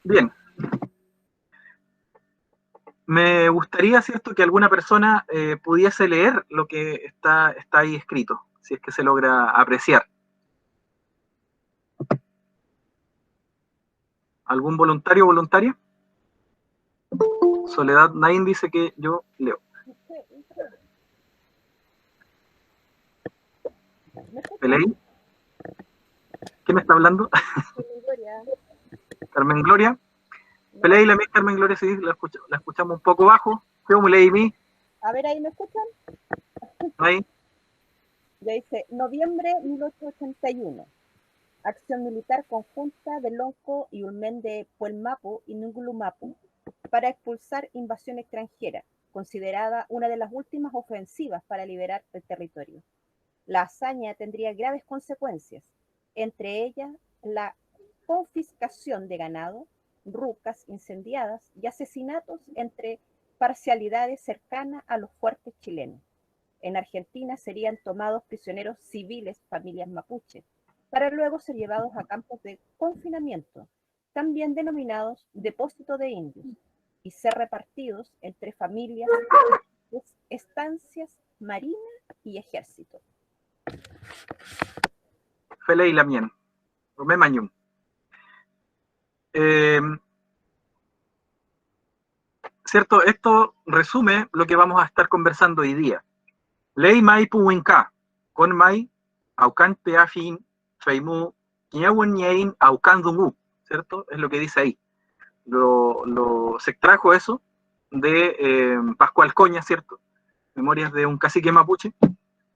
Bien. Me gustaría, ¿cierto?, que alguna persona pudiese leer lo que está ahí escrito, si es que se logra apreciar. ¿Algún voluntario o voluntaria? Soledad Nain dice que yo leo. ¿Peley? ¿Quién me está hablando? Carmen Gloria. Peley, la mía Carmen Gloria, sí, la escuchamos un poco bajo. ¿Cómo leí mí? A ver, ¿ahí me escuchan? Ahí. Ya dice, noviembre 1881. Acción militar conjunta de Lonco y Ulmen de Puelmapu y Nungulumapu para expulsar invasión extranjera, considerada una de las últimas ofensivas para liberar el territorio. La hazaña tendría graves consecuencias, entre ellas la confiscación de ganado, rucas incendiadas y asesinatos entre parcialidades cercanas a los fuertes chilenos. En Argentina serían tomados prisioneros civiles, familias mapuches, para luego ser llevados a campos de confinamiento, también denominados depósito de indios, y ser repartidos entre familias, estancias marinas y ejército. Peley la mía. Romé Mañum. ¿Cierto? Esto resume lo que vamos a estar conversando hoy día. Ley Mai Puwinka, con Mai, Aucan Peafin, Feimu, Kiawen Yein, Aucan Dungu, ¿cierto? Es lo que dice ahí. Se extrajo eso de Pascual Coña, ¿cierto? Memorias de un cacique mapuche.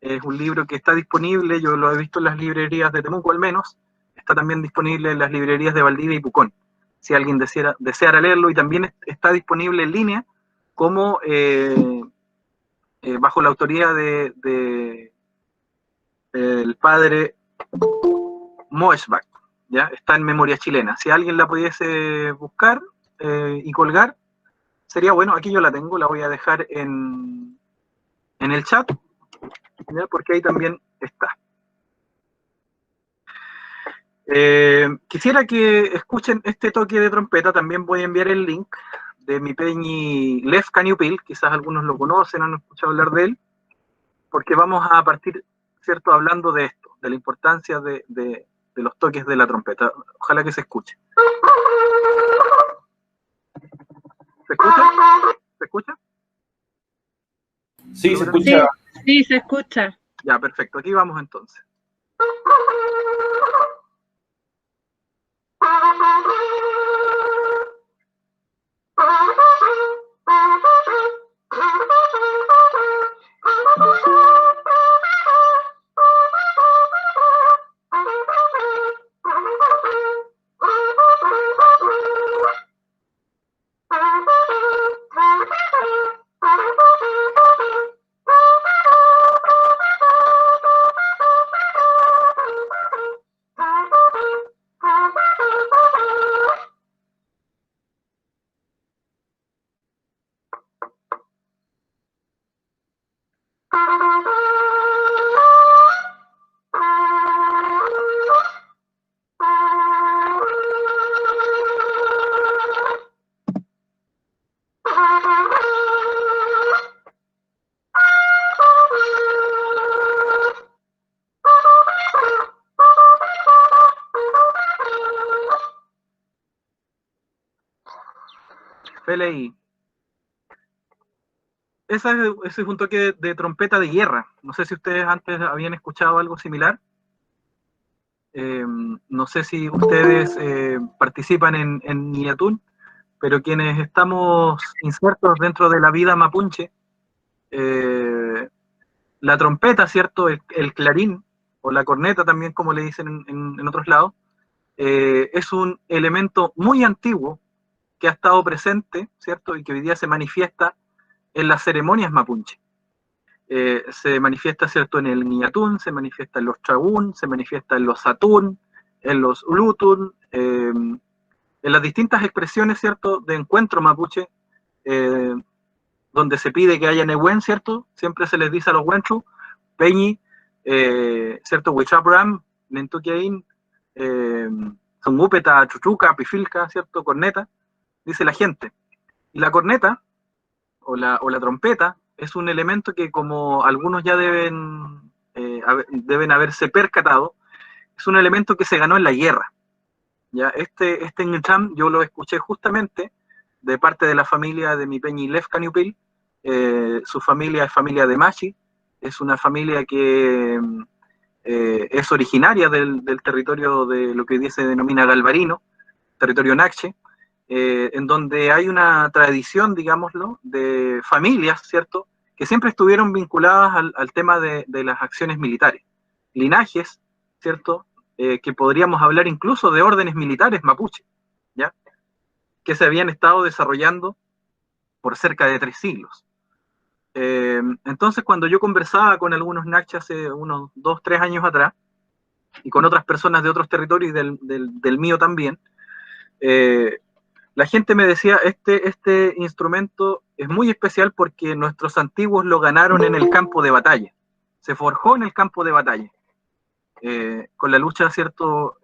Es un libro que está disponible, yo lo he visto en las librerías de Temuco al menos, está también disponible en las librerías de Valdivia y Pucón, si alguien deseara leerlo, y también está disponible en línea como bajo la autoría del padre Moesbach, ¿ya? Está en Memoria Chilena. Si alguien la pudiese buscar y colgar, sería bueno. Aquí yo la tengo, la voy a dejar en el chat, ¿ya? Porque ahí también está. Quisiera que escuchen este toque de trompeta. También voy a enviar el link de mi peñi Lev Kaniupil, quizás algunos lo conocen, han escuchado hablar de él, porque vamos a partir, ¿cierto?, hablando de esto, de la importancia de los toques de la trompeta. Ojalá que se escuche. ¿Se escucha? ¿Se escucha? Sí, se escucha. Sí, se escucha. Ya, perfecto. Aquí vamos entonces. PLI. Ese es un toque de trompeta de guerra. No sé si ustedes antes habían escuchado algo similar. No sé si ustedes participan en Niatún, pero quienes estamos insertos dentro de la vida mapuche, la trompeta, ¿cierto? El clarín, o la corneta también, como le dicen en otros lados, es un elemento muy antiguo que ha estado presente, ¿cierto? Y que hoy día se manifiesta en las ceremonias mapuche. Se manifiesta, ¿cierto?, en el Niatún, se manifiesta en los Tragún, se manifiesta en los Satún, en los Ulutun, en las distintas expresiones, ¿cierto?, de encuentro mapuche, donde se pide que haya Nehuen, ¿cierto? Siempre se les dice a los Wenchu, Peñi, ¿cierto? Huichapram, Nentukiain, Zungúpeta, Chuchuca, Pifilca, ¿cierto? Corneta, dice la gente. Y la corneta, o la trompeta, es un elemento que, como algunos ya deben haberse percatado, es un elemento que se ganó en la guerra. ¿Ya? Este Ñucham yo lo escuché justamente de parte de la familia de mi peñi Lev Kaniupil. Su familia es familia de Machi, es una familia que es originaria del territorio de lo que hoy día se denomina Galvarino, territorio Nakche, en donde hay una tradición, digámoslo, de familias, ¿cierto?, que siempre estuvieron vinculadas al tema de las acciones militares. Linajes, ¿cierto?, que podríamos hablar incluso de órdenes militares mapuche, ¿ya?, que se habían estado desarrollando por cerca de 3 siglos. Entonces, cuando yo conversaba con algunos Nakche hace unos 2, 3 años atrás, y con otras personas de otros territorios y del mío también, la gente me decía, este instrumento es muy especial porque nuestros antiguos lo ganaron en el campo de batalla, se forjó en el campo de batalla, con la lucha, ¿cierto?,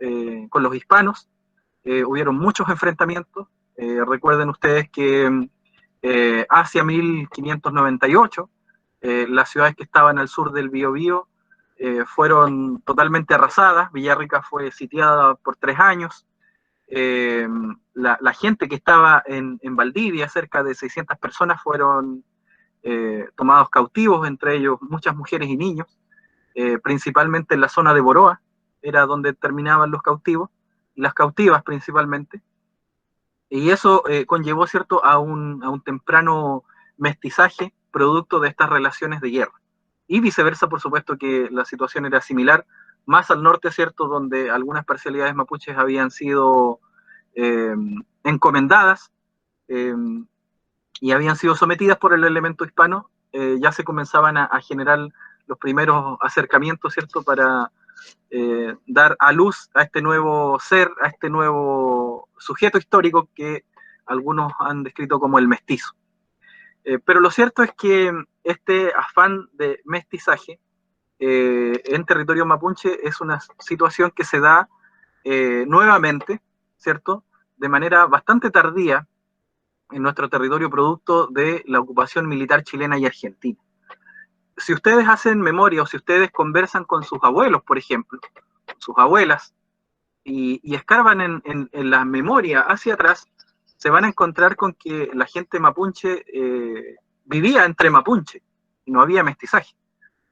con los hispanos, hubieron muchos enfrentamientos. Recuerden ustedes que hacia 1598, las ciudades que estaban al sur del Biobío fueron totalmente arrasadas. Villarrica fue sitiada por 3 años. La gente que estaba en Valdivia, cerca de 600 personas, fueron tomados cautivos, entre ellos muchas mujeres y niños, principalmente en la zona de Boroa, era donde terminaban los cautivos, y las cautivas principalmente, y eso conllevó, ¿cierto?, a un temprano mestizaje producto de estas relaciones de guerra. Y viceversa, por supuesto que la situación era similar, más al norte, ¿cierto?, donde algunas parcialidades mapuches habían sido encomendadas y habían sido sometidas por el elemento hispano. Ya se comenzaban a generar los primeros acercamientos, ¿cierto?, para dar a luz a este nuevo ser, a este nuevo sujeto histórico que algunos han descrito como el mestizo. Pero lo cierto es que este afán de mestizaje en territorio mapuche es una situación que se da nuevamente, ¿cierto?, de manera bastante tardía en nuestro territorio, producto de la ocupación militar chilena y argentina. Si ustedes hacen memoria o si ustedes conversan con sus abuelos, por ejemplo, sus abuelas, y escarban en la memoria hacia atrás, se van a encontrar con que la gente mapuche vivía entre mapuche y no había mestizaje.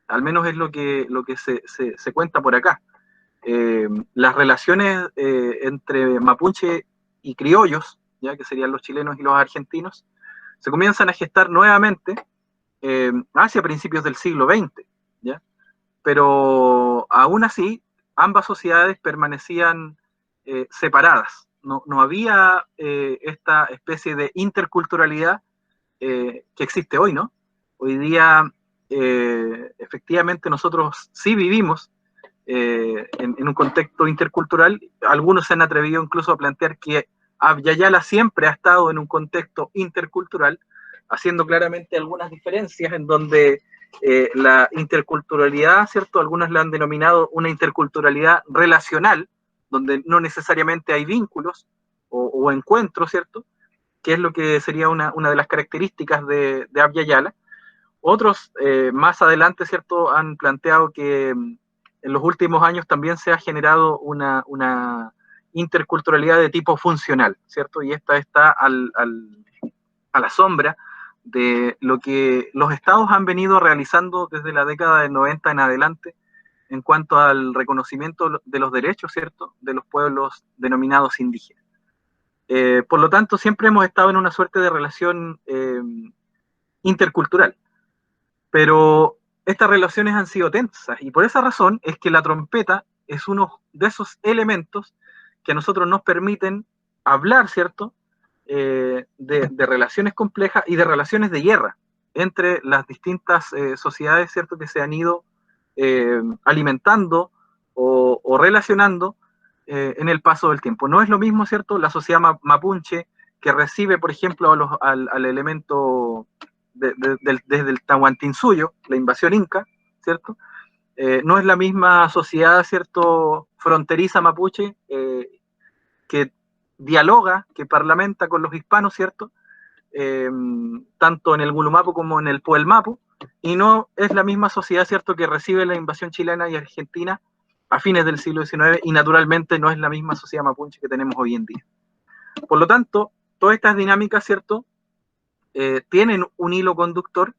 Al menos es lo que se cuenta por acá. Las relaciones entre mapuche y criollos, ya que serían los chilenos y los argentinos, se comienzan a gestar nuevamente hacia principios del siglo XX, ¿ya? Pero aún así, ambas sociedades permanecían separadas. No había esta especie de interculturalidad que existe hoy, ¿no? Hoy día, efectivamente, nosotros sí vivimos en un contexto intercultural. Algunos se han atrevido incluso a plantear que Abya Yala siempre ha estado en un contexto intercultural, haciendo claramente algunas diferencias en donde la interculturalidad, ¿cierto?, algunos la han denominado una interculturalidad relacional, donde no necesariamente hay vínculos o encuentros, ¿cierto?, que es lo que sería una de las características de Abya Yala. Otros, más adelante, ¿cierto?, han planteado que en los últimos años también se ha generado una interculturalidad de tipo funcional, ¿cierto? Y esta está a la sombra de lo que los estados han venido realizando desde la década del 90 en adelante en cuanto al reconocimiento de los derechos, ¿cierto?, de los pueblos denominados indígenas. Por lo tanto, siempre hemos estado en una suerte de relación intercultural, pero estas relaciones han sido tensas, y por esa razón es que la trompeta es uno de esos elementos que a nosotros nos permiten hablar, ¿cierto?, de relaciones complejas y de relaciones de guerra entre las distintas sociedades, ¿cierto?, que se han ido alimentando o relacionando en el paso del tiempo. No es lo mismo, ¿cierto?, la sociedad mapuche que recibe, por ejemplo, al elemento desde el Tahuantinsuyo, la invasión inca, ¿cierto? No es la misma sociedad, ¿cierto?, fronteriza mapuche que dialoga, que parlamenta con los hispanos, ¿cierto? Tanto en el Gulumapu como en el Puelmapu, y no es la misma sociedad, ¿cierto?, que recibe la invasión chilena y argentina a fines del siglo XIX, y naturalmente no es la misma sociedad mapuche que tenemos hoy en día. Por lo tanto, todas estas dinámicas, ¿cierto?, tienen un hilo conductor,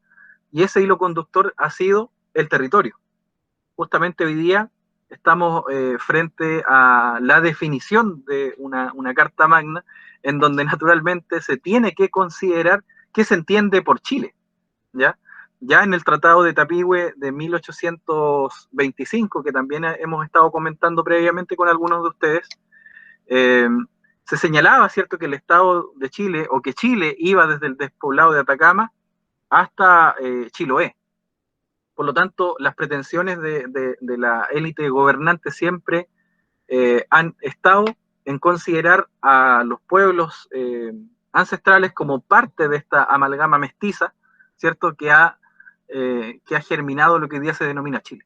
y ese hilo conductor ha sido el territorio. Justamente hoy día estamos frente a la definición de una Carta Magna, en donde naturalmente se tiene que considerar qué se entiende por Chile, ¿ya? Ya en el Tratado de Tapigüe de 1825, que también hemos estado comentando previamente con algunos de ustedes, se señalaba, ¿cierto?, que el Estado de Chile, o que Chile iba desde el despoblado de Atacama hasta Chiloé. Por lo tanto, las pretensiones de la élite gobernante siempre han estado en considerar a los pueblos ancestrales como parte de esta amalgama mestiza, ¿cierto?, que ha germinado lo que hoy día se denomina Chile.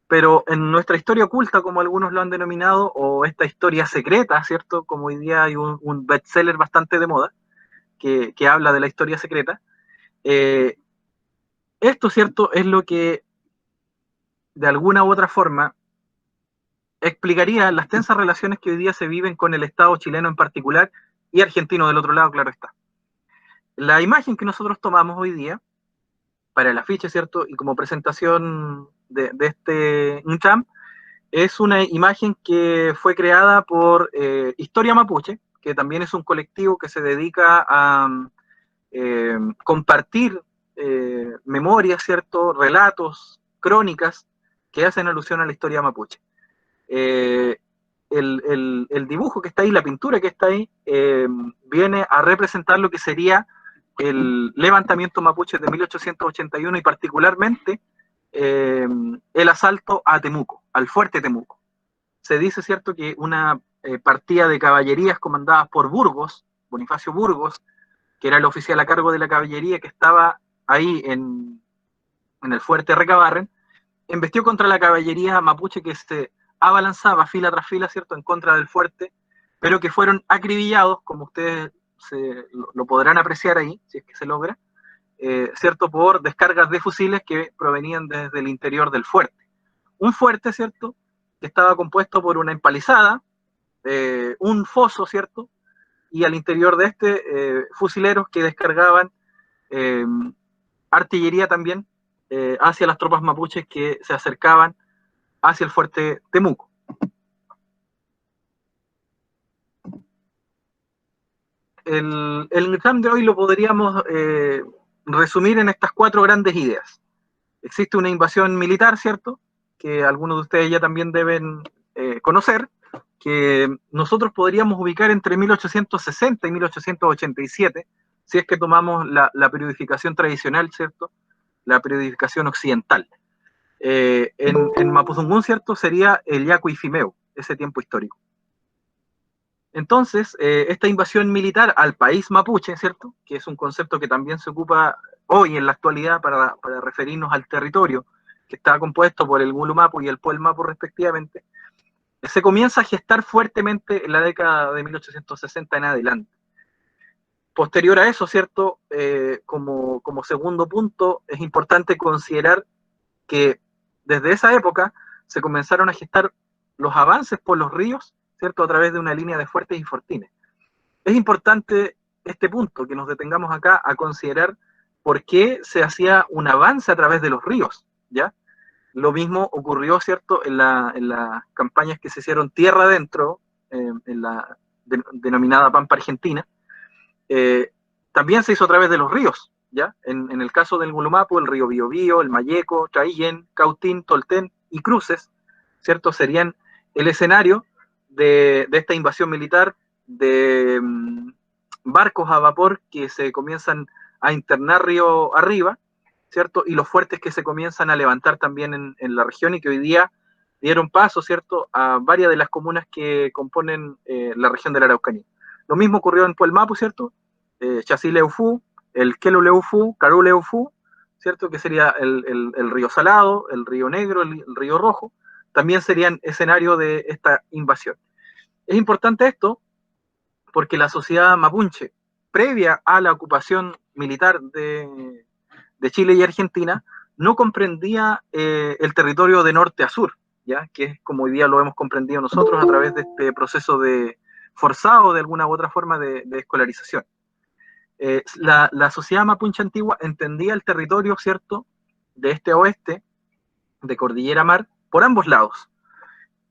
Pero en nuestra historia oculta, como algunos lo han denominado, o esta historia secreta, ¿cierto?, como hoy día hay un bestseller bastante de moda, que habla de la historia secreta, esto, ¿cierto?, es lo que de alguna u otra forma explicaría las tensas relaciones que hoy día se viven con el Estado chileno en particular y argentino del otro lado, claro está. La imagen que nosotros tomamos hoy día para el afiche, ¿cierto?, y como presentación de este UNCHAM, es una imagen que fue creada por Historia Mapuche, que también es un colectivo que se dedica a compartir memorias, ¿cierto?, relatos, crónicas que hacen alusión a la historia mapuche. El dibujo que está ahí, la pintura que está ahí, viene a representar lo que sería el levantamiento mapuche de 1881 y particularmente el asalto a Temuco, al fuerte Temuco. Se dice, ¿cierto?, que una partida de caballerías comandadas por Burgos, Bonifacio Burgos, que era el oficial a cargo de la caballería que estaba ahí en el fuerte Recabarren, embestió contra la caballería mapuche que se abalanzaba fila tras fila, ¿cierto?, en contra del fuerte, pero que fueron acribillados, como ustedes lo podrán apreciar ahí, si es que se logra, ¿cierto?, por descargas de fusiles que provenían desde el interior del fuerte. Un fuerte, ¿cierto?, que estaba compuesto por una empalizada, un foso, ¿cierto?, y al interior de este, fusileros que descargaban artillería también hacia las tropas mapuches que se acercaban hacia el fuerte Temuco. El examen de hoy lo podríamos resumir en estas 4 grandes ideas. Existe una invasión militar, ¿cierto?, que algunos de ustedes ya también deben conocer, que nosotros podríamos ubicar entre 1860 y 1887, si es que tomamos la periodificación tradicional, ¿cierto?, la periodificación occidental. En Mapudungún, ¿cierto?, sería el Yacu y Fimeu, ese tiempo histórico. Entonces, esta invasión militar al país mapuche, ¿cierto?, que es un concepto que también se ocupa hoy en la actualidad para referirnos al territorio, que está compuesto por el Gulumapu y el Puelmapu respectivamente, se comienza a gestar fuertemente en la década de 1860 en adelante. Posterior a eso, ¿cierto?, como segundo punto, es importante considerar que desde esa época se comenzaron a gestar los avances por los ríos, ¿cierto?, a través de una línea de fuertes y fortines. Es importante este punto, que nos detengamos acá a considerar por qué se hacía un avance a través de los ríos, ¿ya? Lo mismo ocurrió, ¿cierto?, en las campañas que se hicieron tierra adentro, en la denominada Pampa Argentina, también se hizo a través de los ríos, ¿ya? En el caso del Gulumapu, el río Biobío, el Mayeco, Traillén, Cautín, Tolten y Cruces, ¿cierto?, serían el escenario de esta invasión militar, de barcos a vapor que se comienzan a internar río arriba, ¿cierto?, y los fuertes que se comienzan a levantar también en la región y que hoy día dieron paso, ¿cierto?, a varias de las comunas que componen la región de la Araucanía. Lo mismo ocurrió en Puelmapu, ¿cierto?, Chasí-Leufú, el Quelu-Leufú, Carú-Leufú, ¿cierto?, que sería el río Salado, el río Negro, el río Rojo, también serían escenario de esta invasión. Es importante esto porque la sociedad mapuche, previa a la ocupación militar de Chile y Argentina, no comprendía el territorio de norte a sur, ¿ya? Que es como hoy día lo hemos comprendido nosotros a través de este proceso de forzado de alguna u otra forma de escolarización. La sociedad mapuche antigua entendía el territorio, ¿cierto?, de este a oeste, de cordillera mar, por ambos lados.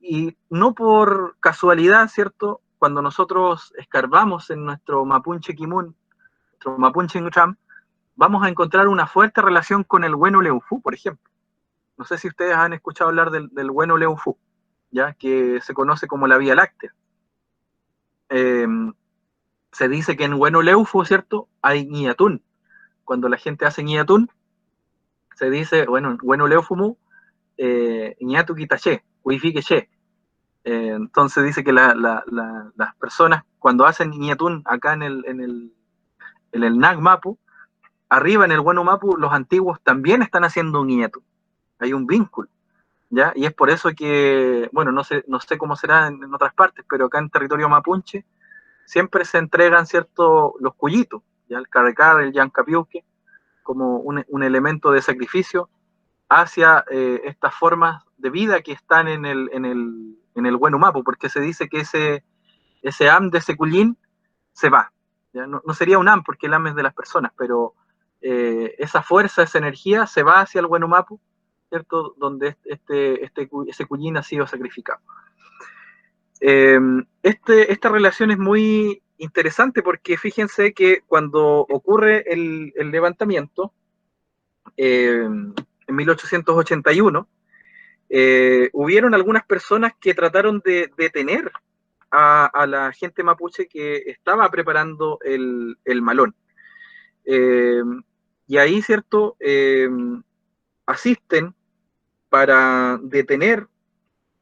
Y no por casualidad, ¿cierto?, cuando nosotros escarbamos en nuestro Mapuche Kimun, nuestro Mapuche Ngucham, vamos a encontrar una fuerte relación con el Hueno Leufú, por ejemplo. No sé si ustedes han escuchado hablar del Hueno Leufú, ¿ya?, que se conoce como la Vía Láctea. Se dice que en Hueno Leufú, ¿cierto?, hay ñatún. Cuando la gente hace ñatún, se dice, bueno, Hueno Leufú, ñatu quitaché, huifi queché. Entonces dice que las personas cuando hacen ñatún acá en el Nag Mapu, arriba en el Hueno Mapu, los antiguos también están haciendo un ñatún. Hay un vínculo, ¿ya? Y es por eso que, bueno, no sé cómo será en otras partes, pero acá en territorio mapuche siempre se entregan, ¿cierto?, los cuyitos, ¿ya? El carrecar, el yancapiuque, como un elemento de sacrificio hacia estas formas de vida que están en el Hueno Mapu, porque se dice que ese am de Secullín se va. ¿Ya? No sería un am, porque el am es de las personas, pero esa fuerza, esa energía se va hacia el Hueno Mapu, ¿cierto?, donde ese Cullín ha sido sacrificado. Esta relación es muy interesante porque fíjense que cuando ocurre el levantamiento, en 1881, hubieron algunas personas que trataron de detener a la gente mapuche que estaba preparando el malón. Y ahí, ¿cierto?, asisten para detener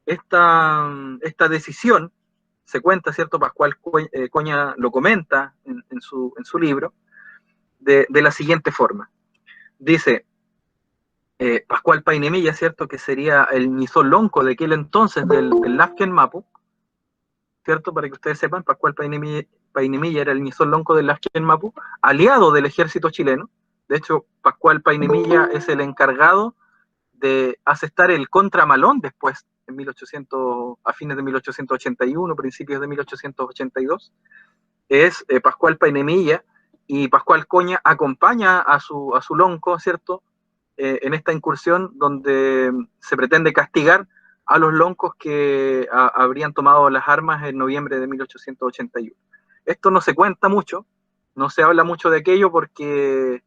esta decisión. Se cuenta, ¿cierto?, Pascual Coña lo comenta en su libro, de la siguiente forma. Dice, Pascual Painemilla, ¿cierto?, que sería el Nizolonco de aquel entonces del Lafken Mapu, ¿cierto?, para que ustedes sepan, Pascual Painemilla era el Nizolonco del Lafken Mapu, aliado del ejército chileno. De hecho, Pascual Painemilla es el encargado de asestar el contramalón después, a fines de 1881, principios de 1882. Es Pascual Painemilla, y Pascual Coña acompaña a su lonco, ¿cierto?, en esta incursión donde se pretende castigar a los loncos que habrían tomado las armas en noviembre de 1881. Esto no se cuenta mucho, no se habla mucho de aquello porque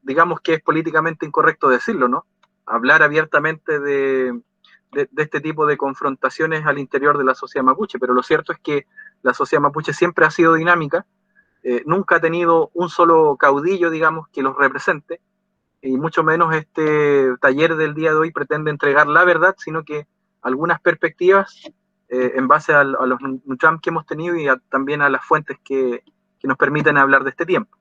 digamos que es políticamente incorrecto decirlo, ¿no? Hablar abiertamente de este tipo de confrontaciones al interior de la sociedad mapuche, pero lo cierto es que la sociedad mapuche siempre ha sido dinámica, nunca ha tenido un solo caudillo, digamos, que los represente, y mucho menos este taller del día de hoy pretende entregar la verdad, sino que algunas perspectivas en base a los Nucham que hemos tenido y también a las fuentes que nos permiten hablar de este tiempo.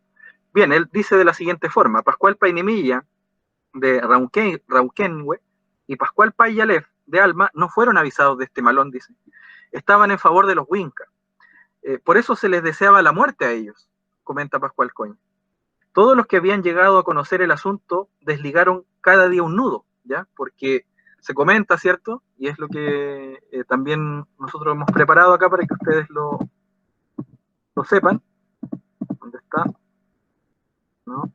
Bien, él dice de la siguiente forma: Pascual Painemilla de Rauquenhue y Pascual Payalef de Alma no fueron avisados de este malón, dice. Estaban en favor de los Huincas. Por eso se les deseaba la muerte a ellos, comenta Pascual Coña. Todos los que habían llegado a conocer el asunto desligaron cada día un nudo, ¿ya? Porque se comenta, ¿cierto? Y es lo que también nosotros hemos preparado acá para que ustedes lo sepan. ¿Dónde está? ¿No?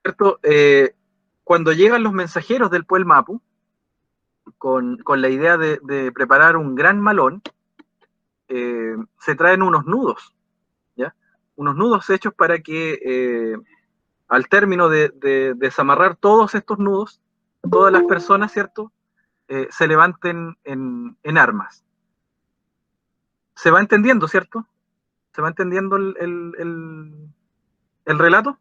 ¿Cierto? Cuando llegan los mensajeros del Puel Mapu, con la idea de preparar un gran malón, se traen unos nudos, ¿ya? Unos nudos hechos para que al término de desamarrar todos estos nudos, todas las personas, ¿cierto?, se levanten en armas. ¿Se va entendiendo, cierto? ¿Se va entendiendo el relato?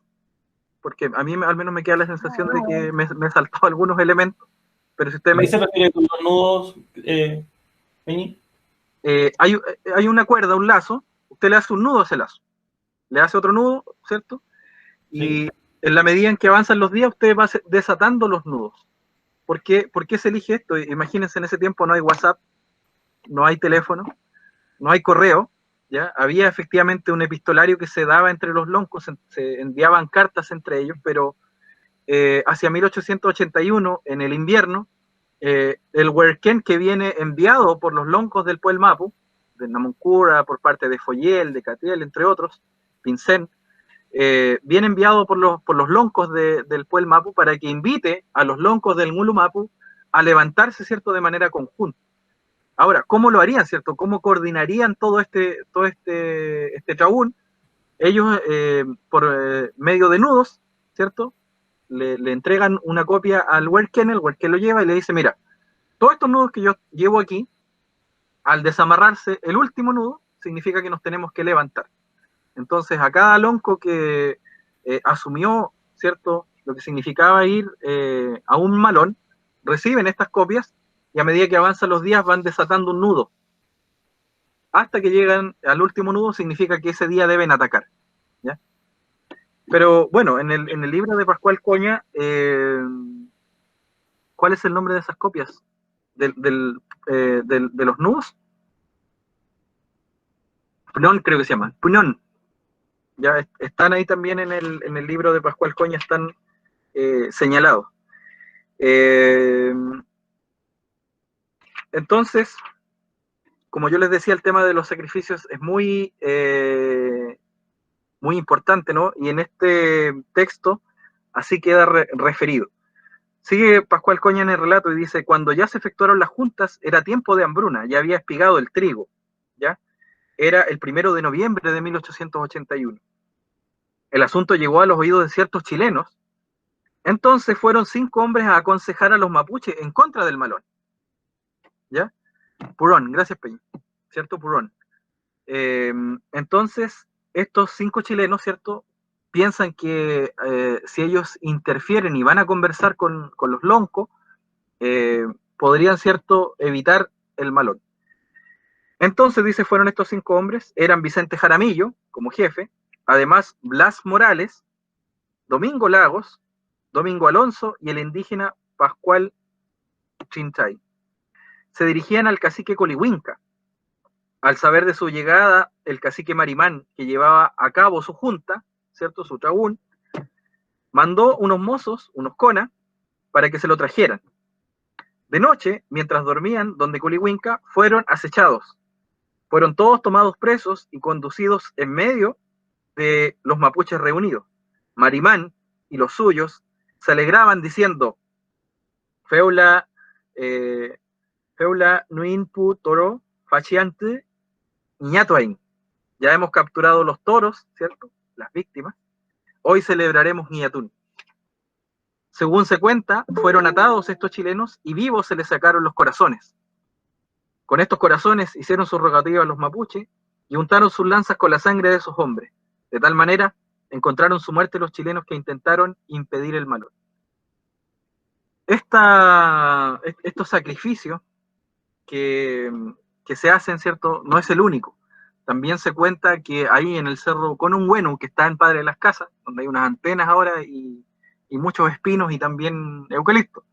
Porque a mí al menos me queda la sensación de que me he saltado algunos elementos, pero si usted ¿A qué se refiere con los nudos, Peñi? hay una cuerda, un lazo, usted le hace un nudo a ese lazo, le hace otro nudo, ¿cierto? Y sí, en la medida en que avanzan los días, usted va desatando los nudos. ¿Por qué se elige esto? Imagínense, en ese tiempo no hay WhatsApp, no hay teléfono, no hay correo, ¿ya? Había efectivamente un epistolario que se daba entre los loncos, se enviaban cartas entre ellos, pero hacia 1881, en el invierno, el Huerquén que viene enviado por los loncos del Puel Mapu, de Namuncura, por parte de Foyel, de Catiel, entre otros, Pincén, viene enviado por los loncos del Puel Mapu para que invite a los loncos del Ngulu Mapu a levantarse, ¿cierto?, de manera conjunta. Ahora, ¿cómo lo harían, cierto? ¿Cómo coordinarían todo este chabún? Ellos, por medio de nudos, ¿cierto?, le entregan una copia al Huerquén, el Huerquén lo lleva y le dice, mira, todos estos nudos que yo llevo aquí, al desamarrarse el último nudo, significa que nos tenemos que levantar. Entonces, a cada lonco que asumió, ¿cierto?, lo que significaba ir a un malón, reciben estas copias y a medida que avanzan los días van desatando un nudo. Hasta que llegan al último nudo, significa que ese día deben atacar, ¿ya? Pero bueno, en el libro de Pascual Coña, ¿cuál es el nombre de esas copias? De los nudos. Punón, creo que se llama. Punón. Ya están ahí también en el libro de Pascual Coña, están señalados. Entonces, como yo les decía, el tema de los sacrificios es muy, muy importante, ¿no? Y en este texto así queda referido. Sigue Pascual Coña en el relato y dice, cuando ya se efectuaron las juntas, era tiempo de hambruna, ya había espigado el trigo, ¿ya? Era el 1 de noviembre de 1881. El asunto llegó a los oídos de ciertos chilenos. Entonces fueron 5 hombres a aconsejar a los mapuches en contra del malón, ¿ya? Purón, gracias Peña, ¿cierto? Purón. Entonces, estos 5 chilenos, ¿cierto?, piensan que si ellos interfieren y van a conversar con los loncos, podrían, ¿cierto?, evitar el malón. Entonces, dice, fueron estos 5 hombres, eran Vicente Jaramillo, como jefe, además Blas Morales, Domingo Lagos, Domingo Alonso y el indígena Pascual Chintay. Se dirigían al cacique Colihuinca. Al saber de su llegada, el cacique Marimán, que llevaba a cabo su junta, ¿cierto?, su trabún, mandó unos mozos, unos conas, para que se lo trajeran. De noche, mientras dormían donde Colihuinca, fueron acechados. Fueron todos tomados presos y conducidos en medio de los mapuches reunidos. Marimán y los suyos se alegraban diciendo, Feula Nuinpu Toro Fachiante Ñatuain. Ya hemos capturado los toros, ¿cierto?, las víctimas. Hoy celebraremos Ñatún. Según se cuenta, fueron atados estos chilenos y vivos se les sacaron los corazones. Con estos corazones hicieron su rogativa a los mapuches y untaron sus lanzas con la sangre de esos hombres. De tal manera, encontraron su muerte los chilenos que intentaron impedir el malón. Estos sacrificios que se hacen, ¿cierto?, no es el único. También se cuenta que ahí en el cerro Conungüeno, que está en Padre de las Casas, donde hay unas antenas ahora y muchos espinos y también eucalipto,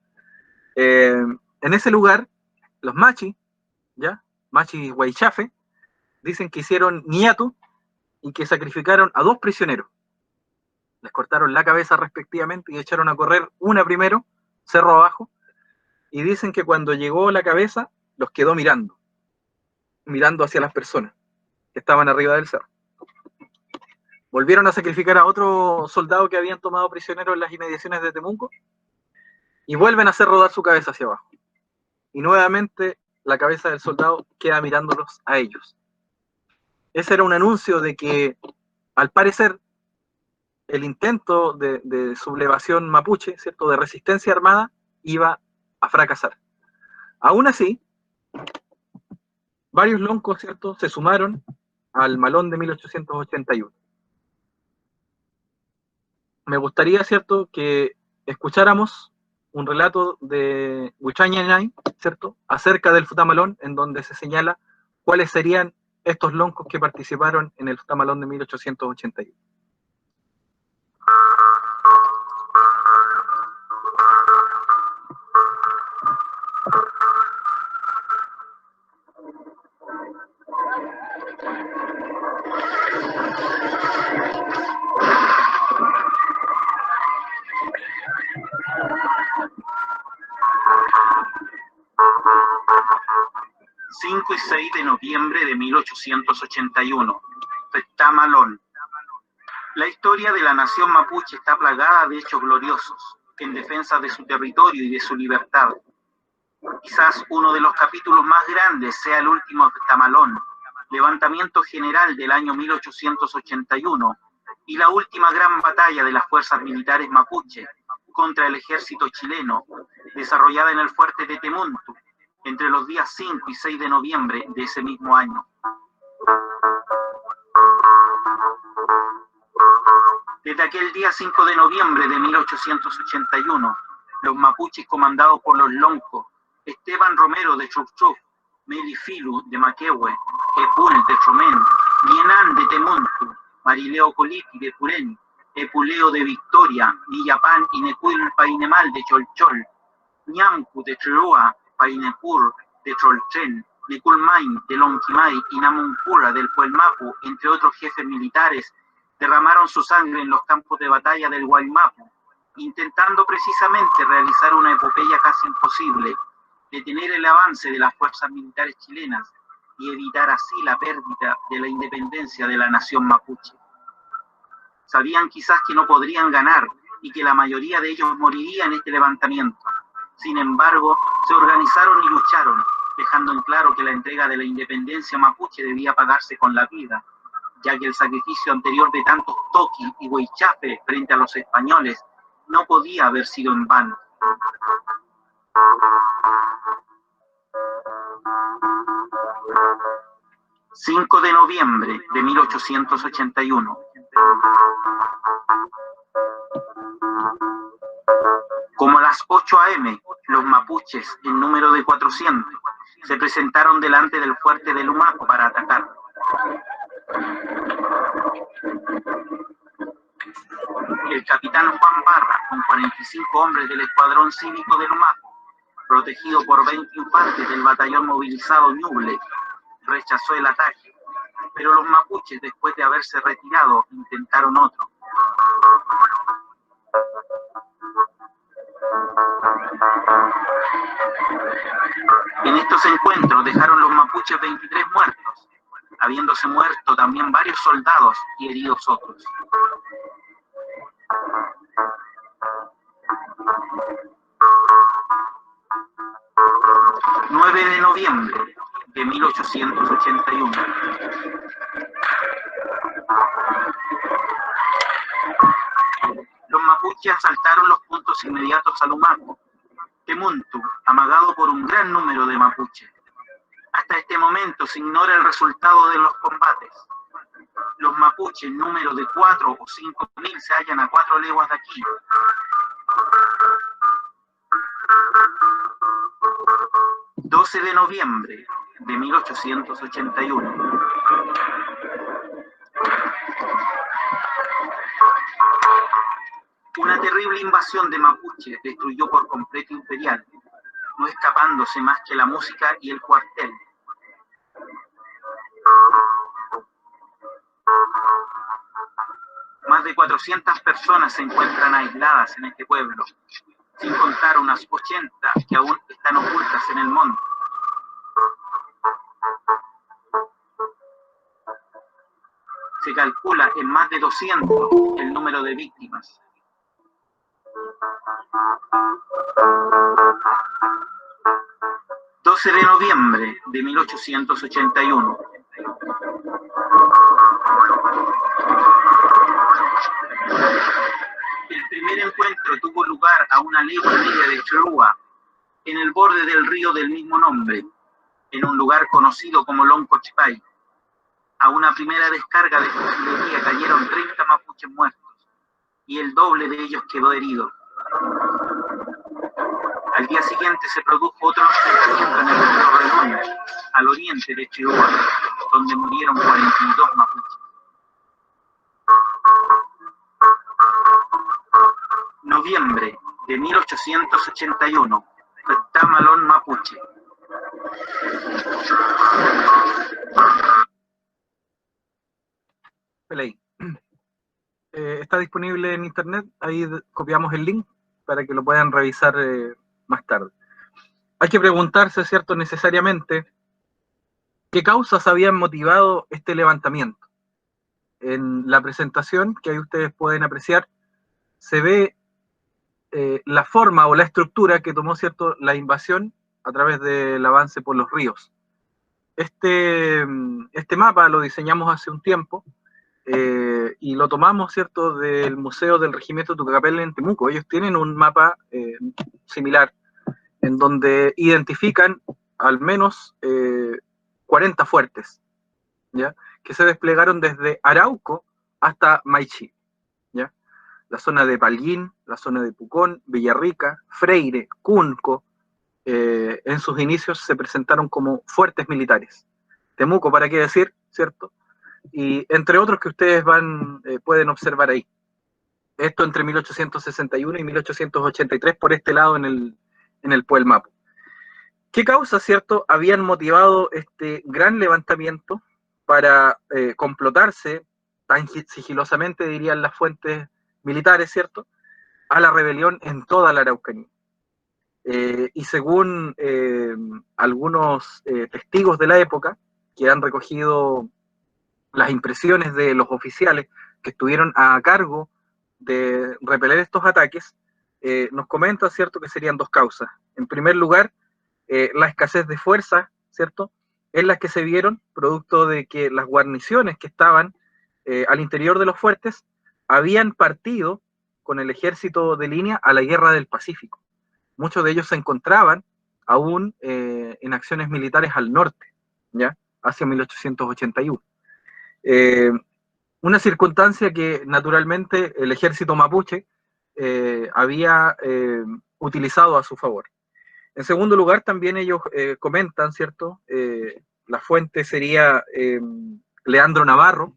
en ese lugar, los machi, ¿ya?, machi huaychafe, dicen que hicieron ñatu y que sacrificaron a 2 prisioneros. Les cortaron la cabeza respectivamente y echaron a correr una primero, cerro abajo, y dicen que cuando llegó la cabeza, los quedó mirando hacia las personas que estaban arriba del cerro. Volvieron a sacrificar a otro soldado que habían tomado prisionero en las inmediaciones de Temuco y vuelven a hacer rodar su cabeza hacia abajo. Y nuevamente la cabeza del soldado queda mirándolos a ellos. Ese era un anuncio de que, al parecer, el intento de sublevación mapuche, ¿cierto?, de resistencia armada, iba a fracasar. Aún así, varios loncos, ¿cierto?, se sumaron al malón de 1881. Me gustaría, ¿cierto?, que escucháramos un relato de Huichañañay, ¿cierto?, acerca del Futamalón, en donde se señala cuáles serían estos loncos que participaron en el Futamalón de 1881. 6 de noviembre de 1881. Tamalón. La historia de la nación mapuche está plagada de hechos gloriosos en defensa de su territorio y de su libertad. Quizás uno de los capítulos más grandes sea el último de Tamalón, levantamiento general del año 1881, y la última gran batalla de las fuerzas militares mapuche contra el ejército chileno, desarrollada en el fuerte de Temuntu, entre los días 5 y 6 de noviembre de ese mismo año. Desde aquel día 5 de noviembre de 1881, los mapuches comandados por los loncos Esteban Romero de Chufchuf, Meli Filu de Maquehue, Epul de Chomén, Nienan de Temuntu, Marileo Coliti de Purén, Epuleo de Victoria, Villapán y Necuil Painemal de Cholchol, Ñamcu de Chirúa, Painecur de Cholchen, Neculmain de Lonquimay y Namuncura del Puelmapu, entre otros jefes militares, derramaron su sangre en los campos de batalla del Guaymapu, intentando precisamente realizar una epopeya casi imposible, detener el avance de las fuerzas militares chilenas y evitar así la pérdida de la independencia de la nación mapuche. Sabían quizás que no podrían ganar y que la mayoría de ellos moriría en este levantamiento. Sin embargo, se organizaron y lucharon, dejando en claro que la entrega de la independencia mapuche debía pagarse con la vida, ya que el sacrificio anterior de tantos toqui y huaychape frente a los españoles no podía haber sido en vano. ...5 de noviembre de 1881. Como a las 8 a.m., los mapuches, en número de 400, se presentaron delante del fuerte de Lumaco para atacar. El capitán Juan Barra, con 45 hombres del escuadrón cívico de Lumaco, protegido por 20 infantes del batallón movilizado Ñuble, rechazó el ataque, pero los mapuches, después de haberse retirado, intentaron otro. En estos encuentros dejaron los mapuches 23 muertos, habiéndose muerto también varios soldados y heridos otros. ...9 de noviembre de 1881. Los mapuches asaltaron los puntos inmediatos a Lumaco, Temuntu, amagado por un gran número de mapuches. Hasta este momento se ignora el resultado de los combates. Los mapuches, en número de 4 o 5 mil, se hallan a 4 leguas de aquí. ...12 de noviembre de 1881. Una terrible invasión de mapuches destruyó por completo Imperial, no escapándose más que la música y el cuartel. Más de 400 personas se encuentran aisladas en este pueblo, sin contar unas 80 que aún están ocultas en el monte. Se calcula en más de 200 el número de víctimas. ...12 de noviembre de 1881. El primer encuentro tuvo lugar a una legua y media de Chirúa, en el borde del río del mismo nombre, en un lugar conocido como Loncochipay. A una primera descarga de fusilería cayeron 30 mapuches muertos, y el doble de ellos quedó herido. Al día siguiente se produjo otro enfrentamiento en el río Redón, al oriente de Chirúa, donde murieron 42 mapuches. Noviembre de 1881, Tamalón mapuche. Está disponible en internet, ahí copiamos el link para que lo puedan revisar más tarde. Hay que preguntarse, ¿cierto?, necesariamente, ¿Qué causas habían motivado este levantamiento? En la presentación que ahí ustedes pueden apreciar, se ve la forma o la estructura que tomó, ¿cierto?, la invasión a través del avance por los ríos. Este mapa lo diseñamos hace un tiempo y lo tomamos, ¿cierto?, del Museo del Regimiento Tucapel en Temuco. Ellos tienen un mapa similar en donde identifican al menos 40 fuertes, ¿ya?, que se desplegaron desde Arauco hasta Maichi, ¿ya? La zona de Palguín, la zona de Pucón, Villarrica, Freire, Cunco, en sus inicios se presentaron como fuertes militares. Temuco, ¿para qué decir?, ¿cierto? Y entre otros que ustedes pueden observar ahí. Esto entre 1861 y 1883 por este lado en el Puelmapo. ¿Qué causas, cierto, habían motivado este gran levantamiento para complotarse tan sigilosamente, dirían las fuentes militares, cierto, a la rebelión en toda la Araucanía? Y según algunos testigos de la época que han recogido las impresiones de los oficiales que estuvieron a cargo de repeler estos ataques, nos comentan, ¿cierto?, que serían dos causas. En primer lugar, la escasez de fuerza, ¿cierto?, en las que se vieron, producto de que las guarniciones que estaban al interior de los fuertes habían partido con el ejército de línea a la guerra del Pacífico. Muchos de ellos se encontraban aún en acciones militares al norte, ¿ya?, hacia 1881. Una circunstancia que naturalmente el ejército mapuche había utilizado a su favor. En segundo lugar, también ellos comentan, ¿cierto? La fuente sería Leandro Navarro.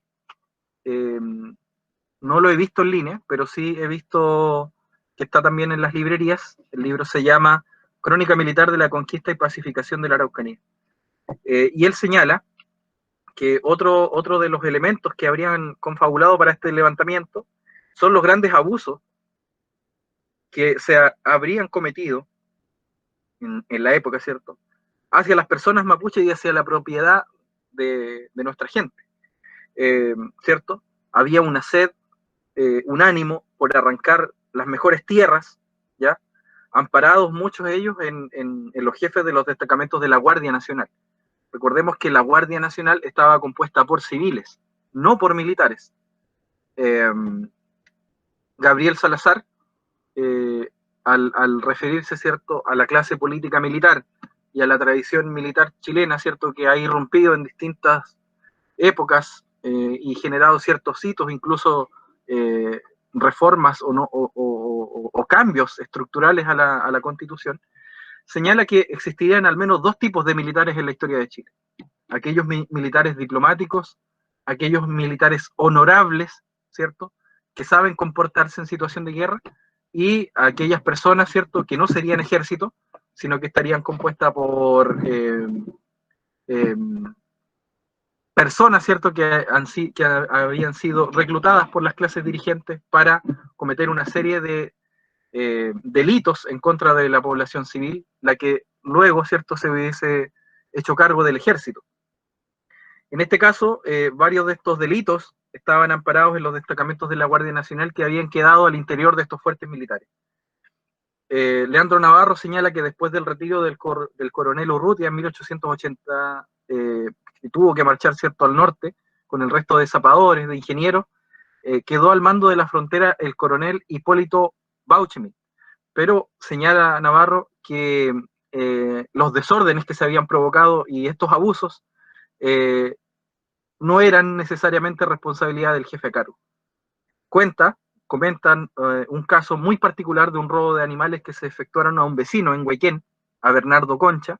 No lo he visto en línea, pero sí he visto que está también en las librerías. El libro se llama Crónica Militar de la Conquista y Pacificación de la Araucanía. Y él señala que otro de los elementos que habrían confabulado para este levantamiento son los grandes abusos que se habrían cometido en la época, ¿cierto?, hacia las personas mapuches y hacia la propiedad de nuestra gente, ¿cierto? Había una sed, un ánimo por arrancar las mejores tierras, ¿ya?, amparados muchos de ellos en los jefes de los destacamentos de la Guardia Nacional. Recordemos que la Guardia Nacional estaba compuesta por civiles, no por militares. Gabriel Salazar, al referirse, ¿cierto?, a la clase política militar y a la tradición militar chilena, ¿cierto?, que ha irrumpido en distintas épocas y generado ciertos hitos, incluso reformas o cambios estructurales a la Constitución, señala que existirían al menos dos tipos de militares en la historia de Chile. Aquellos militares diplomáticos, aquellos militares honorables, ¿cierto?, que saben comportarse en situación de guerra, y aquellas personas, ¿cierto?, que no serían ejército, sino que estarían compuestas por personas, ¿cierto?, que habían sido reclutadas por las clases dirigentes para cometer una serie de delitos en contra de la población civil, la que luego, ¿cierto?, se hubiese hecho cargo del ejército. En este caso, varios de estos delitos estaban amparados en los destacamentos de la Guardia Nacional que habían quedado al interior de estos fuertes militares. Leandro Navarro señala que después del retiro del coronel Urrutia en 1880, que tuvo que marchar, ¿cierto?, al norte con el resto de zapadores, de ingenieros, quedó al mando de la frontera el coronel Hipólito Bauchemit. Pero señala Navarro que los desórdenes que se habían provocado y estos abusos no eran necesariamente responsabilidad del jefe a cargo. Comentan un caso muy particular de un robo de animales que se efectuaron a un vecino en Huayquén, a Bernardo Concha,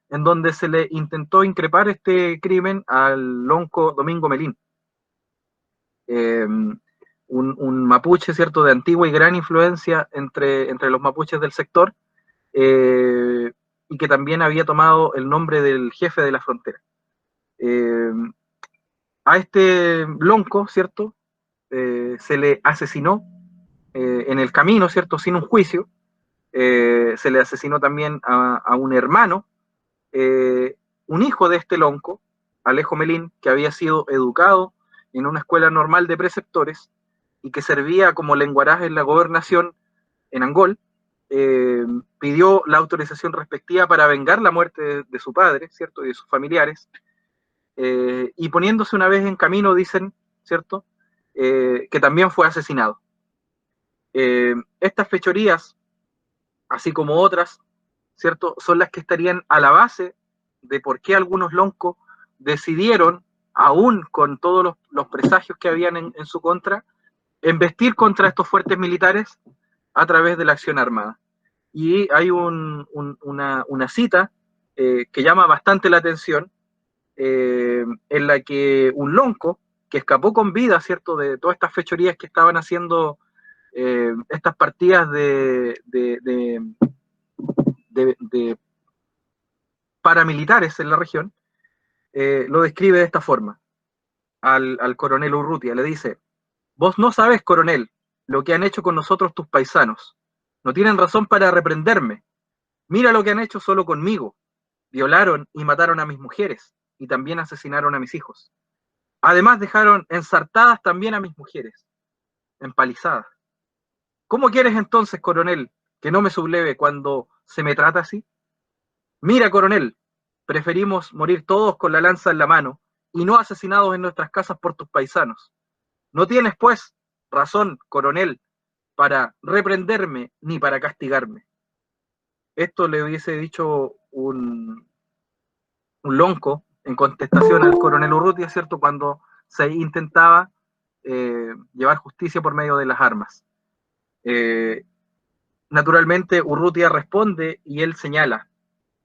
en donde se le intentó increpar este crimen al lonco Domingo Melín, un mapuche, ¿cierto?, de antigua y gran influencia entre los mapuches del sector, y que también había tomado el nombre del jefe de la frontera. A este lonco, ¿cierto?, se le asesinó en el camino, ¿cierto?, sin un juicio. Se le asesinó también a un hermano, un hijo de este lonco, Alejo Melín, que había sido educado en una escuela normal de preceptores y que servía como lenguaraz en la gobernación en Angol, pidió la autorización respectiva para vengar la muerte de su padre, ¿cierto? Y de sus familiares, y poniéndose una vez en camino, dicen, ¿cierto? Que también fue asesinado. Estas fechorías, así como otras, ¿cierto? Son las que estarían a la base de por qué algunos loncos decidieron, aún con todos los presagios que habían en su contra, embestir contra estos fuertes militares a través de la acción armada. Y hay una cita que llama bastante la atención, en la que un lonco que escapó con vida, ¿cierto?, de todas estas fechorías que estaban haciendo estas partidas de paramilitares en la región, lo describe de esta forma al coronel Urrutia. Le dice: vos no sabes, coronel, lo que han hecho con nosotros tus paisanos. No tienen razón para reprenderme. Mira lo que han hecho solo conmigo. Violaron y mataron a mis mujeres y también asesinaron a mis hijos. Además dejaron ensartadas también a mis mujeres, empalizadas. ¿Cómo quieres entonces, coronel, que no me subleve cuando se me trata así? Mira, coronel, preferimos morir todos con la lanza en la mano y no asesinados en nuestras casas por tus paisanos. No tienes, pues, razón, coronel, para reprenderme ni para castigarme. Esto le hubiese dicho un lonco en contestación al coronel Urrutia, ¿cierto?, cuando se intentaba llevar justicia por medio de las armas. Naturalmente, Urrutia responde y él señala,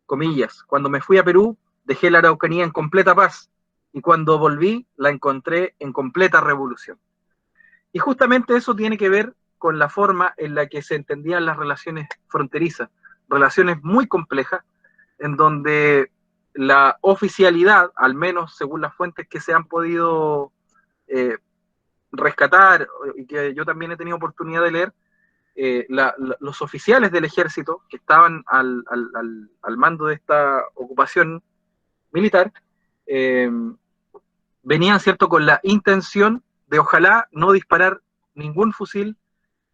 comillas: cuando me fui a Perú, dejé la Araucanía en completa paz, y cuando volví, la encontré en completa revolución. Y justamente eso tiene que ver con la forma en la que se entendían las relaciones fronterizas, relaciones muy complejas, en donde la oficialidad, al menos según las fuentes que se han podido rescatar, y que yo también he tenido oportunidad de leer, los oficiales del ejército que estaban al mando de esta ocupación militar, venían, ¿cierto?, con la intención de ojalá no disparar ningún fusil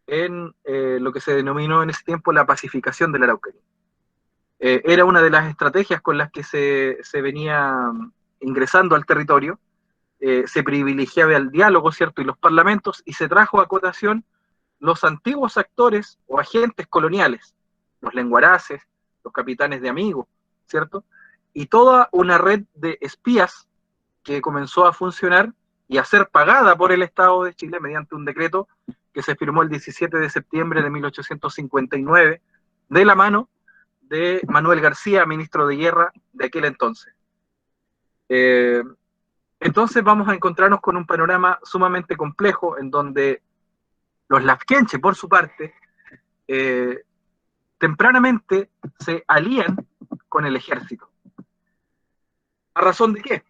en lo que se denominó en ese tiempo la pacificación de la Araucanía. Era una de las estrategias con las que se venía ingresando al territorio. Se privilegiaba el diálogo, ¿cierto?, y los parlamentos, y se trajo a cotación los antiguos actores o agentes coloniales, los lenguaraces, los capitanes de amigos, ¿cierto? Y toda una red de espías que comenzó a funcionar y a ser pagada por el Estado de Chile mediante un decreto que se firmó el 17 de septiembre de 1859, de la mano de Manuel García, ministro de Guerra de aquel entonces. Entonces vamos a encontrarnos con un panorama sumamente complejo, en donde los lafkenche, por su parte, tempranamente se alían con el ejército. ¿A razón de qué?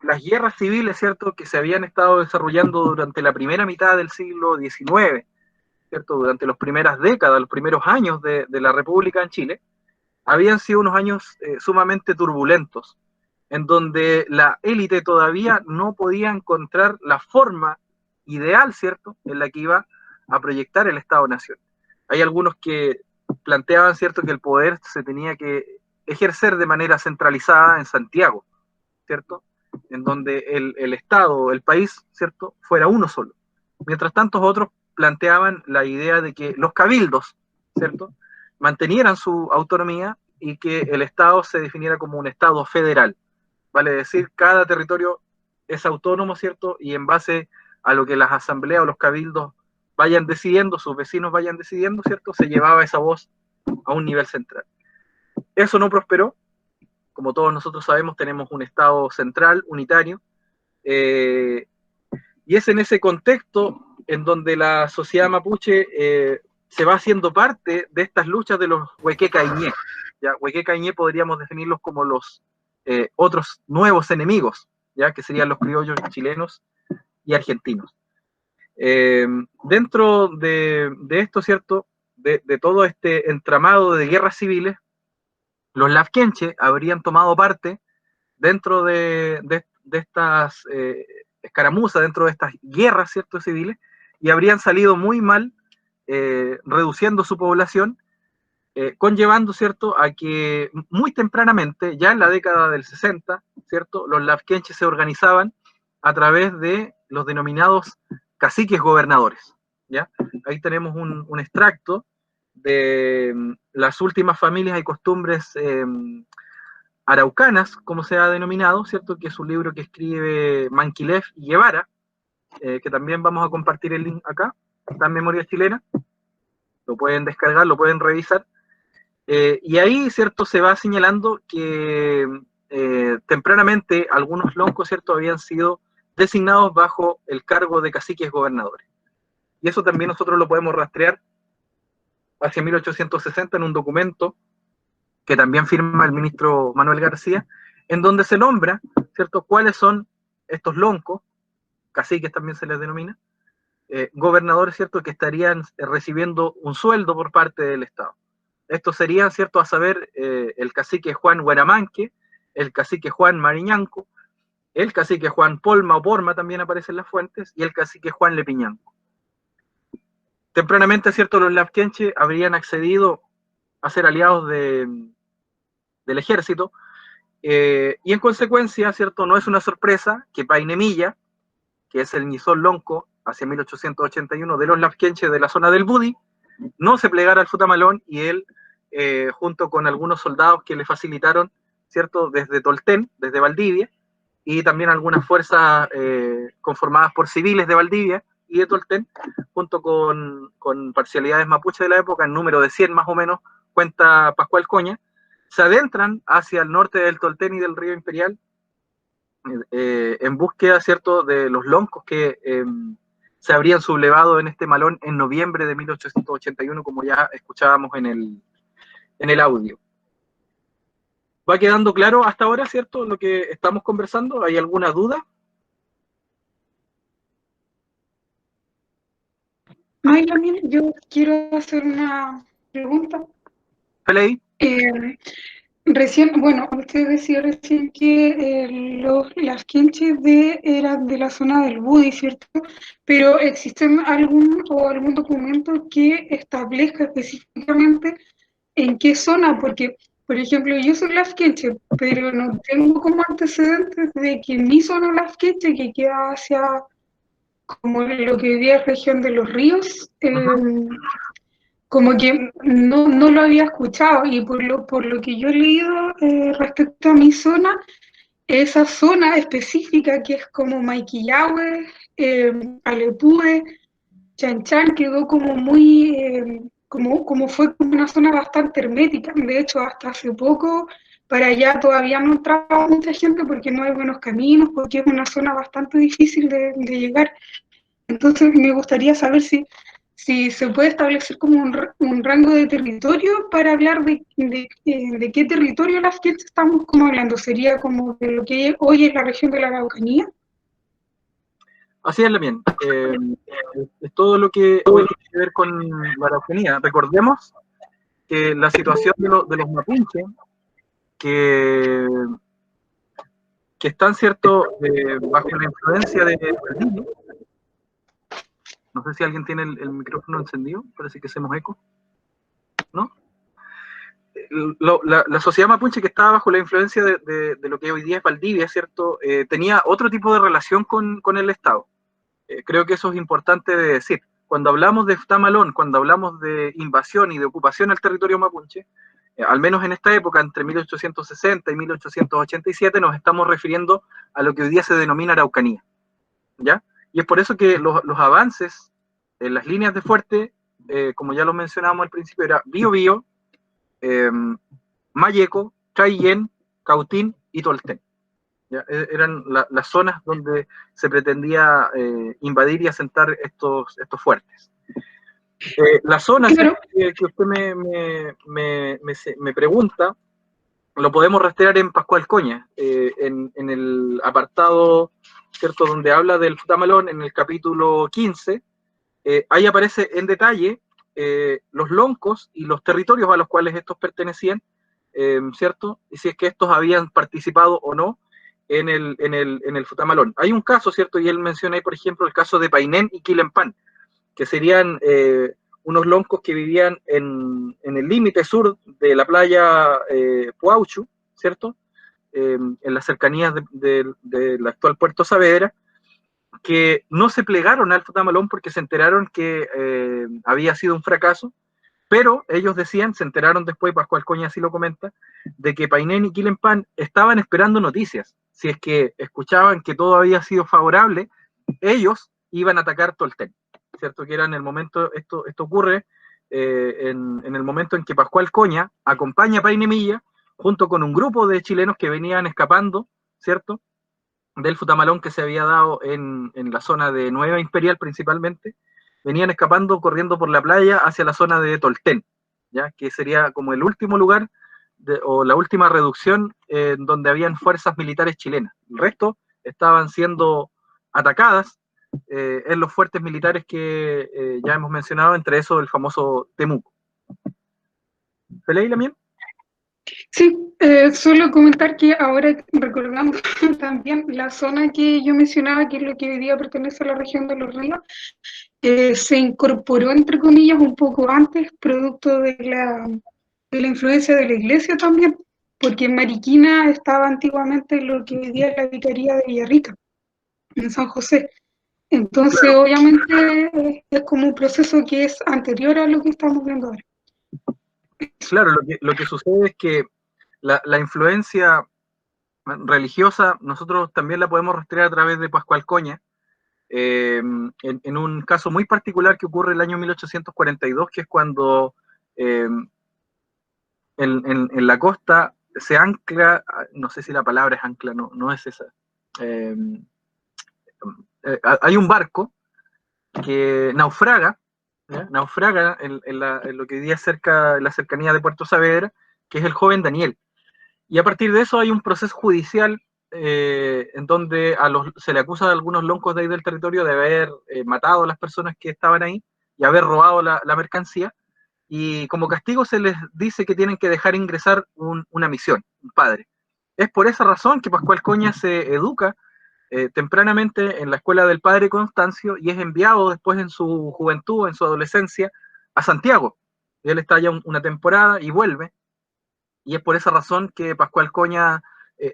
Las guerras civiles, ¿cierto?, que se habían estado desarrollando durante la primera mitad del siglo XIX, ¿cierto?, durante las primeras décadas, los primeros años de la República en Chile, habían sido unos años sumamente turbulentos, en donde la élite todavía no podía encontrar la forma ideal, ¿cierto?, en la que iba a proyectar el Estado-Nación. Hay algunos que planteaban, ¿cierto?, que el poder se tenía que ejercer de manera centralizada en Santiago, ¿cierto?, en donde el Estado, el país, ¿cierto?, fuera uno solo. Mientras tanto, otros planteaban la idea de que los cabildos, ¿cierto?, mantenieran su autonomía y que el Estado se definiera como un Estado federal. Vale decir, cada territorio es autónomo, ¿cierto?, y en base a lo que las asambleas o los cabildos vayan decidiendo, sus vecinos vayan decidiendo, ¿cierto?, se llevaba esa voz a un nivel central. Eso no prosperó. Como todos nosotros sabemos, tenemos un Estado central, unitario, y es en ese contexto en donde la sociedad mapuche se va haciendo parte de estas luchas de los huequecañé. ¿Ya? Huequecañé podríamos definirlos como los otros nuevos enemigos, ¿ya?, que serían los criollos chilenos y argentinos. Dentro de esto, ¿cierto?, de todo este entramado de guerras civiles, los lafkenche habrían tomado parte dentro de estas escaramuzas, dentro de estas guerras, ¿cierto?, civiles, y habrían salido muy mal, reduciendo su población, conllevando, ¿cierto?, a que muy tempranamente, ya en la década del 60, ¿cierto?, los lafkenches se organizaban a través de los denominados caciques gobernadores, ¿ya? Ahí tenemos un extracto de las últimas familias y costumbres araucanas, como se ha denominado, ¿cierto?, que es un libro que escribe Manquilef y Guevara, que también vamos a compartir el link acá, está en Memoria Chilena, lo pueden descargar, lo pueden revisar, y ahí, ¿cierto?, se va señalando que tempranamente algunos loncos, ¿cierto?, habían sido designados bajo el cargo de caciques gobernadores. Y eso también nosotros lo podemos rastrear hacia 1860 en un documento que también firma el ministro Manuel García, en donde se nombra, ¿cierto?, cuáles son estos loncos, caciques también se les denomina, gobernadores, ¿cierto?, que estarían recibiendo un sueldo por parte del Estado. Estos serían, ¿cierto?, a saber, el cacique Juan Hueramanque, el cacique Juan Mariñanco, el cacique Juan Polma o Porma, también aparece en las fuentes, y el cacique Juan Lepiñanco. Tempranamente, ¿cierto?, los lafkenche habrían accedido a ser aliados del ejército, y en consecuencia, ¿cierto?, no es una sorpresa que Painemilla, que es el Nizón Lonco, hacia 1881, de los lafkenche de la zona del Budi, no se plegara al Futamalón, y él, junto con algunos soldados que le facilitaron, ¿cierto?, desde Tolten, desde Valdivia, y también algunas fuerzas conformadas por civiles de Valdivia y de Tolten, junto con parcialidades mapuche de la época, en número de 100 más o menos, cuenta Pascual Coña, se adentran hacia el norte del Tolten y del río Imperial, en búsqueda, ¿cierto?, de los loncos que se habrían sublevado en este malón en noviembre de 1881, como ya escuchábamos en el audio. ¿Va quedando claro hasta ahora, cierto, lo que estamos conversando? ¿Hay alguna duda? Ay, Daniel, yo quiero hacer una pregunta. Peley. Bueno, usted decía recién que los lafkenches eran de la zona del Budi, ¿cierto? Pero ¿existe algún documento que establezca específicamente en qué zona? Porque, por ejemplo, yo soy lafkenche, pero no tengo como antecedentes de que mi zona lafkenche, que queda hacia como lo que hoy día es región de los ríos, como que no lo había escuchado, y por lo que yo he leído respecto a mi zona, esa zona específica que es como Maiquillahue, Alepúe, Chanchan, quedó como muy, como fue como una zona bastante hermética. De hecho, hasta hace poco para allá todavía no entraba mucha gente porque no hay buenos caminos, porque es una zona bastante difícil de llegar. Entonces me gustaría saber si se puede establecer como un rango de territorio para hablar de qué territorio las que estamos como hablando. ¿Sería como de lo que hoy es la región de la Araucanía? Así es, Lamien. Es todo lo que hoy tiene que ver con la Araucanía. Recordemos que la situación de los mapuches, que están, ¿cierto?, bajo la influencia de Valdivia. No sé si alguien tiene el micrófono encendido, parece que hacemos eco, ¿no? La sociedad mapuche, que estaba bajo la influencia de lo que hoy día es Valdivia, ¿cierto?, tenía otro tipo de relación con el Estado. Creo que eso es importante de decir. Cuando hablamos de Futamalón, cuando hablamos de invasión y de ocupación al territorio mapuche, al menos en esta época, entre 1860 y 1887, nos estamos refiriendo a lo que hoy día se denomina Araucanía, ¿ya? Y es por eso que los avances en las líneas de fuerte, como ya lo mencionábamos al principio, era Biobío, Mayeco, Traillén, Cautín y Tolten. ¿Ya? Eran las zonas donde se pretendía invadir y asentar estos fuertes. La zona que usted me pregunta, lo podemos rastrear en Pascual Coña, en el apartado, ¿cierto?, donde habla del Futamalón, en el capítulo 15, ahí aparece en detalle los loncos y los territorios a los cuales estos pertenecían, ¿cierto? Y si es que estos habían participado o no en el Futamalón. Hay un caso, ¿cierto? Y él menciona ahí, por ejemplo, el caso de Painén y Quilempan, que serían unos loncos que vivían en el límite sur de la playa Puauchu, ¿cierto? En las cercanías del actual Puerto Saavedra, que no se plegaron al Futamalón porque se enteraron que había sido un fracaso, pero ellos decían, se enteraron después, Pascual Coña así lo comenta, de que Painén y Quilempan estaban esperando noticias. Si es que escuchaban que todo había sido favorable, ellos iban a atacar Tolten, ¿cierto? Que era en el momento, esto ocurre en el momento en que Pascual Coña acompaña a Painemilla junto con un grupo de chilenos que venían escapando, ¿cierto?, del Futamalón que se había dado en la zona de Nueva Imperial principalmente, venían escapando, corriendo por la playa hacia la zona de Tolten, ¿ya? Que sería como el último lugar o la última reducción donde habían fuerzas militares chilenas. El resto estaban siendo atacadas en los fuertes militares que ya hemos mencionado, entre esos el famoso Temuco. ¿Feley, Lamien? Sí, solo comentar que ahora recordamos también la zona que yo mencionaba, que es lo que hoy día pertenece a la región de Los Ríos, se incorporó, entre comillas, un poco antes, producto de la influencia de la iglesia también, porque en Mariquina estaba antiguamente lo que hoy día es la vicaría de Villarrica, en San José. Entonces, Claro. obviamente, es como un proceso que es anterior a lo que estamos viendo ahora. Claro, lo que sucede es que la influencia religiosa nosotros también la podemos rastrear a través de Pascual Coña, en un caso muy particular que ocurre el año 1842, que es cuando en la costa se ancla, no sé si la palabra es ancla, no es esa. Hay un barco que naufraga, ¿ya? Naufraga en lo que hoy día es la cercanía de Puerto Saavedra, que es el joven Daniel. Y a partir de eso hay un proceso judicial en donde se le acusa a algunos loncos de ahí del territorio de haber matado a las personas que estaban ahí y haber robado la mercancía. Y como castigo se les dice que tienen que dejar ingresar una misión, un padre. Es por esa razón que Pascual Coña se educa tempranamente en la escuela del padre Constancio y es enviado después en su juventud, en su adolescencia, a Santiago. Y él está allá una temporada y vuelve. Y es por esa razón que Pascual Coña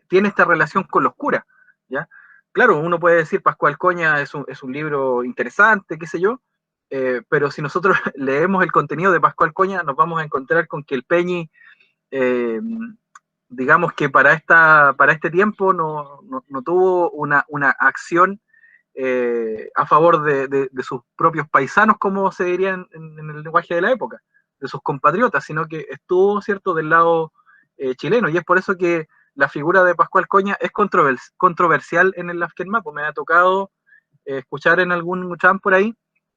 tiene esta relación con los curas, ¿ya? Claro, uno puede decir Pascual Coña es un libro interesante, qué sé yo, pero si nosotros leemos el contenido de Pascual Coña, nos vamos a encontrar con que el Peñi, digamos que para este tiempo no tuvo una acción a favor de sus propios paisanos, como se diría en el lenguaje de la época, de sus compatriotas, sino que estuvo, ¿cierto?, del lado chileno, y es por eso que la figura de Pascual Coña es controversial en el Afkenmapo. Me ha tocado escuchar en algún chan por ahí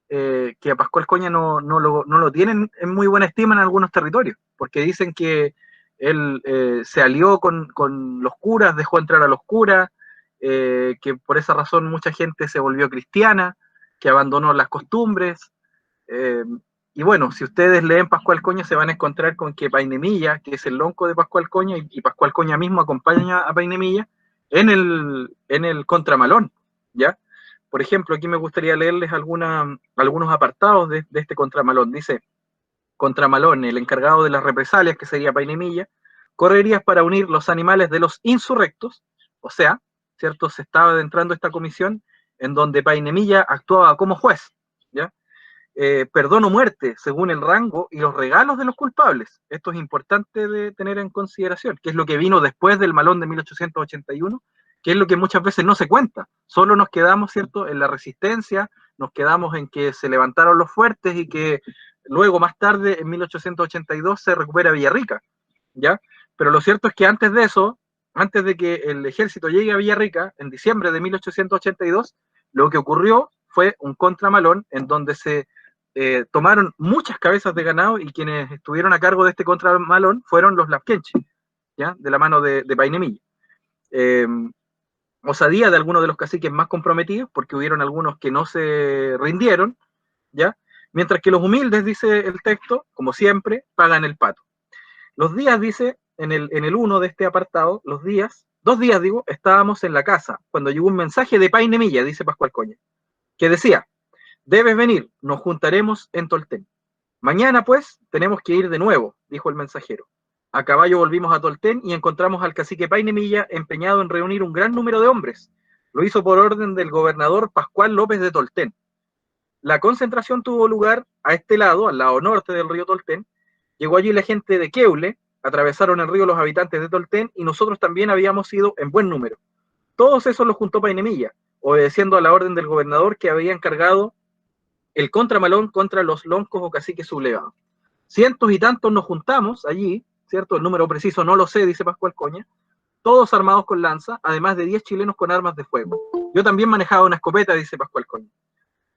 que a Pascual Coña no lo tienen en muy buena estima en algunos territorios, porque dicen que él se alió con los curas, dejó entrar a los curas, que por esa razón mucha gente se volvió cristiana, que abandonó las costumbres, y bueno, si ustedes leen Pascual Coña se van a encontrar con que Painemilla, que es el lonco de Pascual Coña, y Pascual Coña mismo acompaña a Painemilla en el contramalón, ¿ya? Por ejemplo, aquí me gustaría leerles algunos apartados de este contramalón. Dice: contramalón, el encargado de las represalias, que sería Painemilla, correrías para unir los animales de los insurrectos, o sea, ¿cierto? Se estaba adentrando esta comisión en donde Painemilla actuaba como juez, ¿ya? Perdón o muerte, según el rango y los regalos de los culpables. Esto es importante de tener en consideración, que es lo que vino después del malón de 1881, que es lo que muchas veces no se cuenta. Solo nos quedamos, ¿cierto?, en la resistencia, nos quedamos en que se levantaron los fuertes y que luego, más tarde, en 1882, se recupera Villarrica, ¿ya? Pero lo cierto es que antes de eso, antes de que el ejército llegue a Villarrica, en diciembre de 1882, lo que ocurrió fue un contramalón en donde se tomaron muchas cabezas de ganado, y quienes estuvieron a cargo de este contramalón fueron los Lapquenchi, ¿ya?, de la mano de Painemilla. Osadía de algunos de los caciques más comprometidos, porque hubieron algunos que no se rindieron, ¿ya? Mientras que los humildes, dice el texto, como siempre, pagan el pato. Los días, dice en el 1 de este apartado, los días 2 días, digo, estábamos en la casa, cuando llegó un mensaje de Painemilla, dice Pascual Coña, que decía, debes venir, nos juntaremos en Tolten. Mañana, pues, tenemos que ir de nuevo, dijo el mensajero. A caballo volvimos a Tolten y encontramos al cacique Painemilla empeñado en reunir un gran número de hombres. Lo hizo por orden del gobernador Pascual López de Tolten. La concentración tuvo lugar a este lado, al lado norte del río Tolten. Llegó allí la gente de Queule, atravesaron el río los habitantes de Tolten y nosotros también habíamos ido en buen número. Todos esos los juntó Painemilla, obedeciendo a la orden del gobernador que había encargado el contramalón contra los loncos o caciques sublevados. Cientos y tantos nos juntamos allí, ¿cierto? El número preciso no lo sé, dice Pascual Coña, todos armados con lanza, además de 10 chilenos con armas de fuego. Yo también manejaba una escopeta, dice Pascual Coña.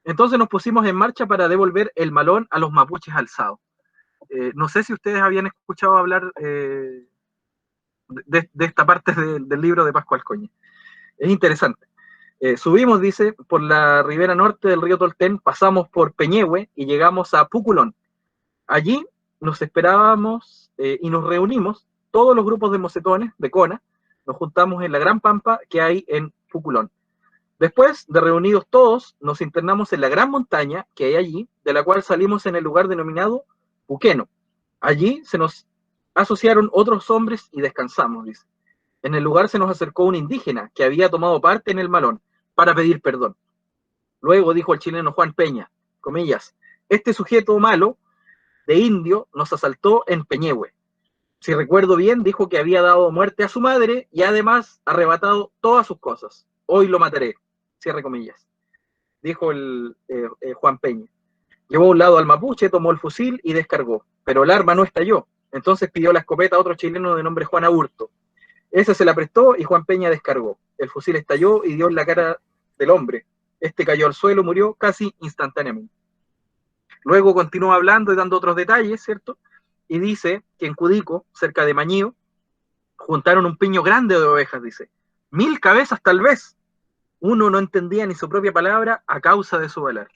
Entonces nos pusimos en marcha para devolver el malón a los mapuches alzados. No sé si ustedes habían escuchado hablar de esta parte del libro de Pascual Coña. Es interesante. Subimos, dice, por la ribera norte del río Tolten, pasamos por Peñehue y llegamos a Puculón. Allí nos esperábamos y nos reunimos todos los grupos de mocetones, de Cona, nos juntamos en la gran pampa que hay en Puculón. Después de reunidos todos, nos internamos en la gran montaña que hay allí, de la cual salimos en el lugar denominado Puqueno. Allí se nos asociaron otros hombres y descansamos, dice. En el lugar se nos acercó un indígena que había tomado parte en el malón para pedir perdón. Luego dijo el chileno Juan Peña, comillas, este sujeto malo de indio nos asaltó en Peñehue. Si recuerdo bien, dijo que había dado muerte a su madre y además arrebatado todas sus cosas. Hoy lo mataré, cierre comillas, dijo el Juan Peña. Llevó a un lado al mapuche, tomó el fusil y descargó, pero el arma no estalló. Entonces pidió la escopeta a otro chileno de nombre Juan Aburto. Ese se la prestó y Juan Peña descargó. El fusil estalló y dio en la cara del hombre. Este cayó al suelo, murió casi instantáneamente. Luego continúa hablando y dando otros detalles, ¿cierto? Y dice que en Cudico, cerca de Mañío, juntaron un piño grande de ovejas, dice. 1000 cabezas tal vez. Uno no entendía ni su propia palabra a causa de su valor.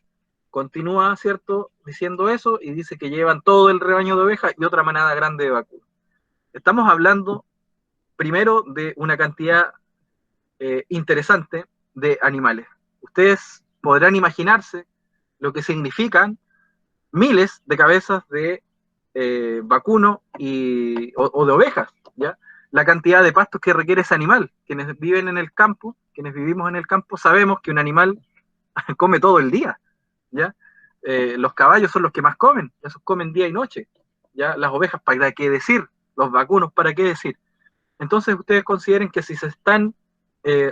Continúa, ¿cierto?, diciendo eso y dice que llevan todo el rebaño de ovejas y otra manada grande de vacunos. Estamos hablando primero de una cantidad interesante de animales. Ustedes podrán imaginarse lo que significan miles de cabezas de vacuno o de ovejas, ¿ya? La cantidad de pastos que requiere ese animal. Quienes viven en el campo, quienes vivimos en el campo, sabemos que un animal come todo el día, ¿ya? Los caballos son los que más comen, esos comen día y noche, ¿ya? Las ovejas, ¿para qué decir? Los vacunos, ¿para qué decir? Entonces ustedes consideren que si se están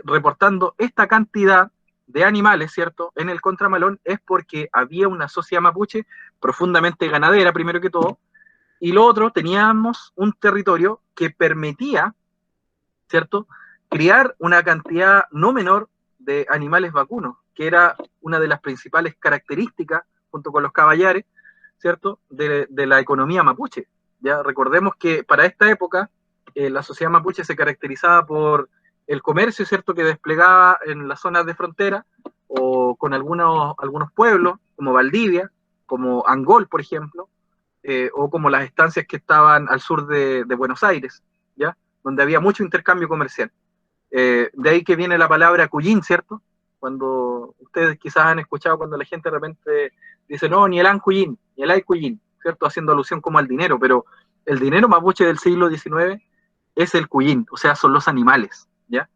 reportando esta cantidad de animales, ¿cierto?, en el contramalón, es porque había una sociedad mapuche profundamente ganadera, primero que todo, y lo otro, teníamos un territorio que permitía, ¿cierto?, criar una cantidad no menor de animales vacunos, que era una de las principales características, junto con los caballares, ¿cierto?, de la economía mapuche. Ya recordemos que para esta época la sociedad mapuche se caracterizaba por el comercio, ¿cierto?, que desplegaba en las zonas de frontera o con algunos pueblos, como Valdivia, como Angol, por ejemplo, o como las estancias que estaban al sur de Buenos Aires, ¿ya?, donde había mucho intercambio comercial. De ahí que viene la palabra cuyín, ¿cierto? Cuando ustedes quizás han escuchado cuando la gente de repente dice, no, ni el an cuyín, ni el ay cuyín, ¿cierto? Haciendo alusión como al dinero, pero el dinero mapuche del siglo XIX es el cuyín, o sea, son los animales, ¿ya?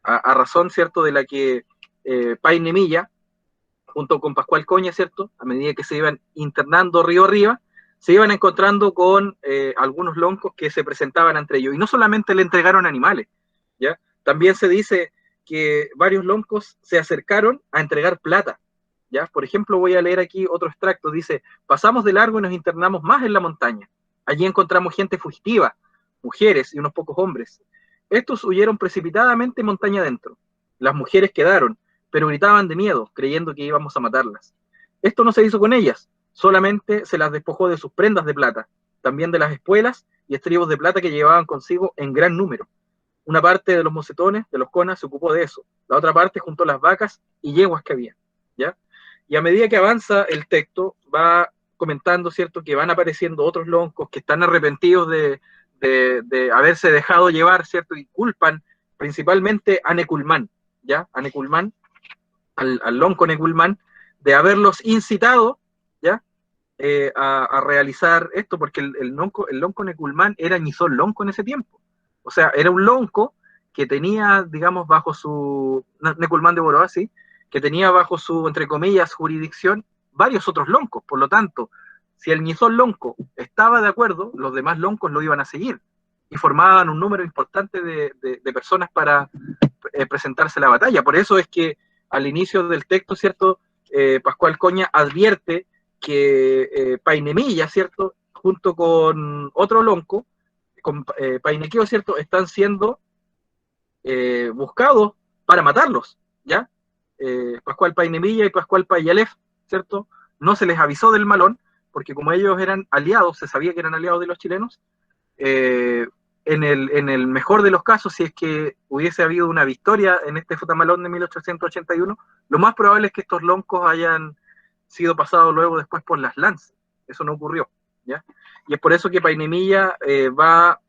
A razón, ¿cierto?, de la que Painemilla, junto con Pascual Coña, ¿cierto?, a medida que se iban internando río arriba, se iban encontrando con algunos loncos que se presentaban entre ellos, y no solamente le entregaron animales, ¿ya? También se dice que varios loncos se acercaron a entregar plata, ¿ya? Por ejemplo, voy a leer aquí otro extracto, dice, pasamos de largo y nos internamos más en la montaña, allí encontramos gente fugitiva, mujeres y unos pocos hombres. Estos huyeron precipitadamente montaña adentro, las mujeres quedaron, pero gritaban de miedo, creyendo que íbamos a matarlas. Esto no se hizo con ellas, solamente se las despojó de sus prendas de plata, también de las espuelas y estribos de plata que llevaban consigo en gran número. Una parte de los mocetones, de los conas, se ocupó de eso, la otra parte juntó las vacas y yeguas que había, ¿ya? Y a medida que avanza el texto, va comentando, ¿cierto?, que van apareciendo otros loncos que están arrepentidos de haberse dejado llevar, ¿cierto?, y culpan principalmente a Neculmán, ¿ya? A Neculmán, al lonco Neculmán, de haberlos incitado, ¿ya? A realizar esto, porque el lonco Neculmán era Ñizón Lonco en ese tiempo. O sea, era un lonco que tenía, digamos, bajo su, Neculmán de Boroa, sí, que tenía bajo su, entre comillas, jurisdicción, varios otros loncos. Por lo tanto, si el Ñizón Lonco estaba de acuerdo, los demás loncos lo iban a seguir, y formaban un número importante de personas para presentarse a la batalla. Por eso es que al inicio del texto, ¿cierto? Pascual Coña advierte que Painemilla, ¿cierto? Junto con otro lonco, con Painequeo, ¿cierto? Están siendo buscados para matarlos, ¿ya? Pascual Painemilla y Pascual Payalef, ¿cierto? No se les avisó del malón, porque como ellos eran aliados, se sabía que eran aliados de los chilenos, en el mejor de los casos, si es que hubiese habido una victoria en este Futamalón de 1881, lo más probable es que estos loncos hayan sido pasados luego después por las lanzas. Eso no ocurrió, ¿ya? Y es por eso que Painemilla va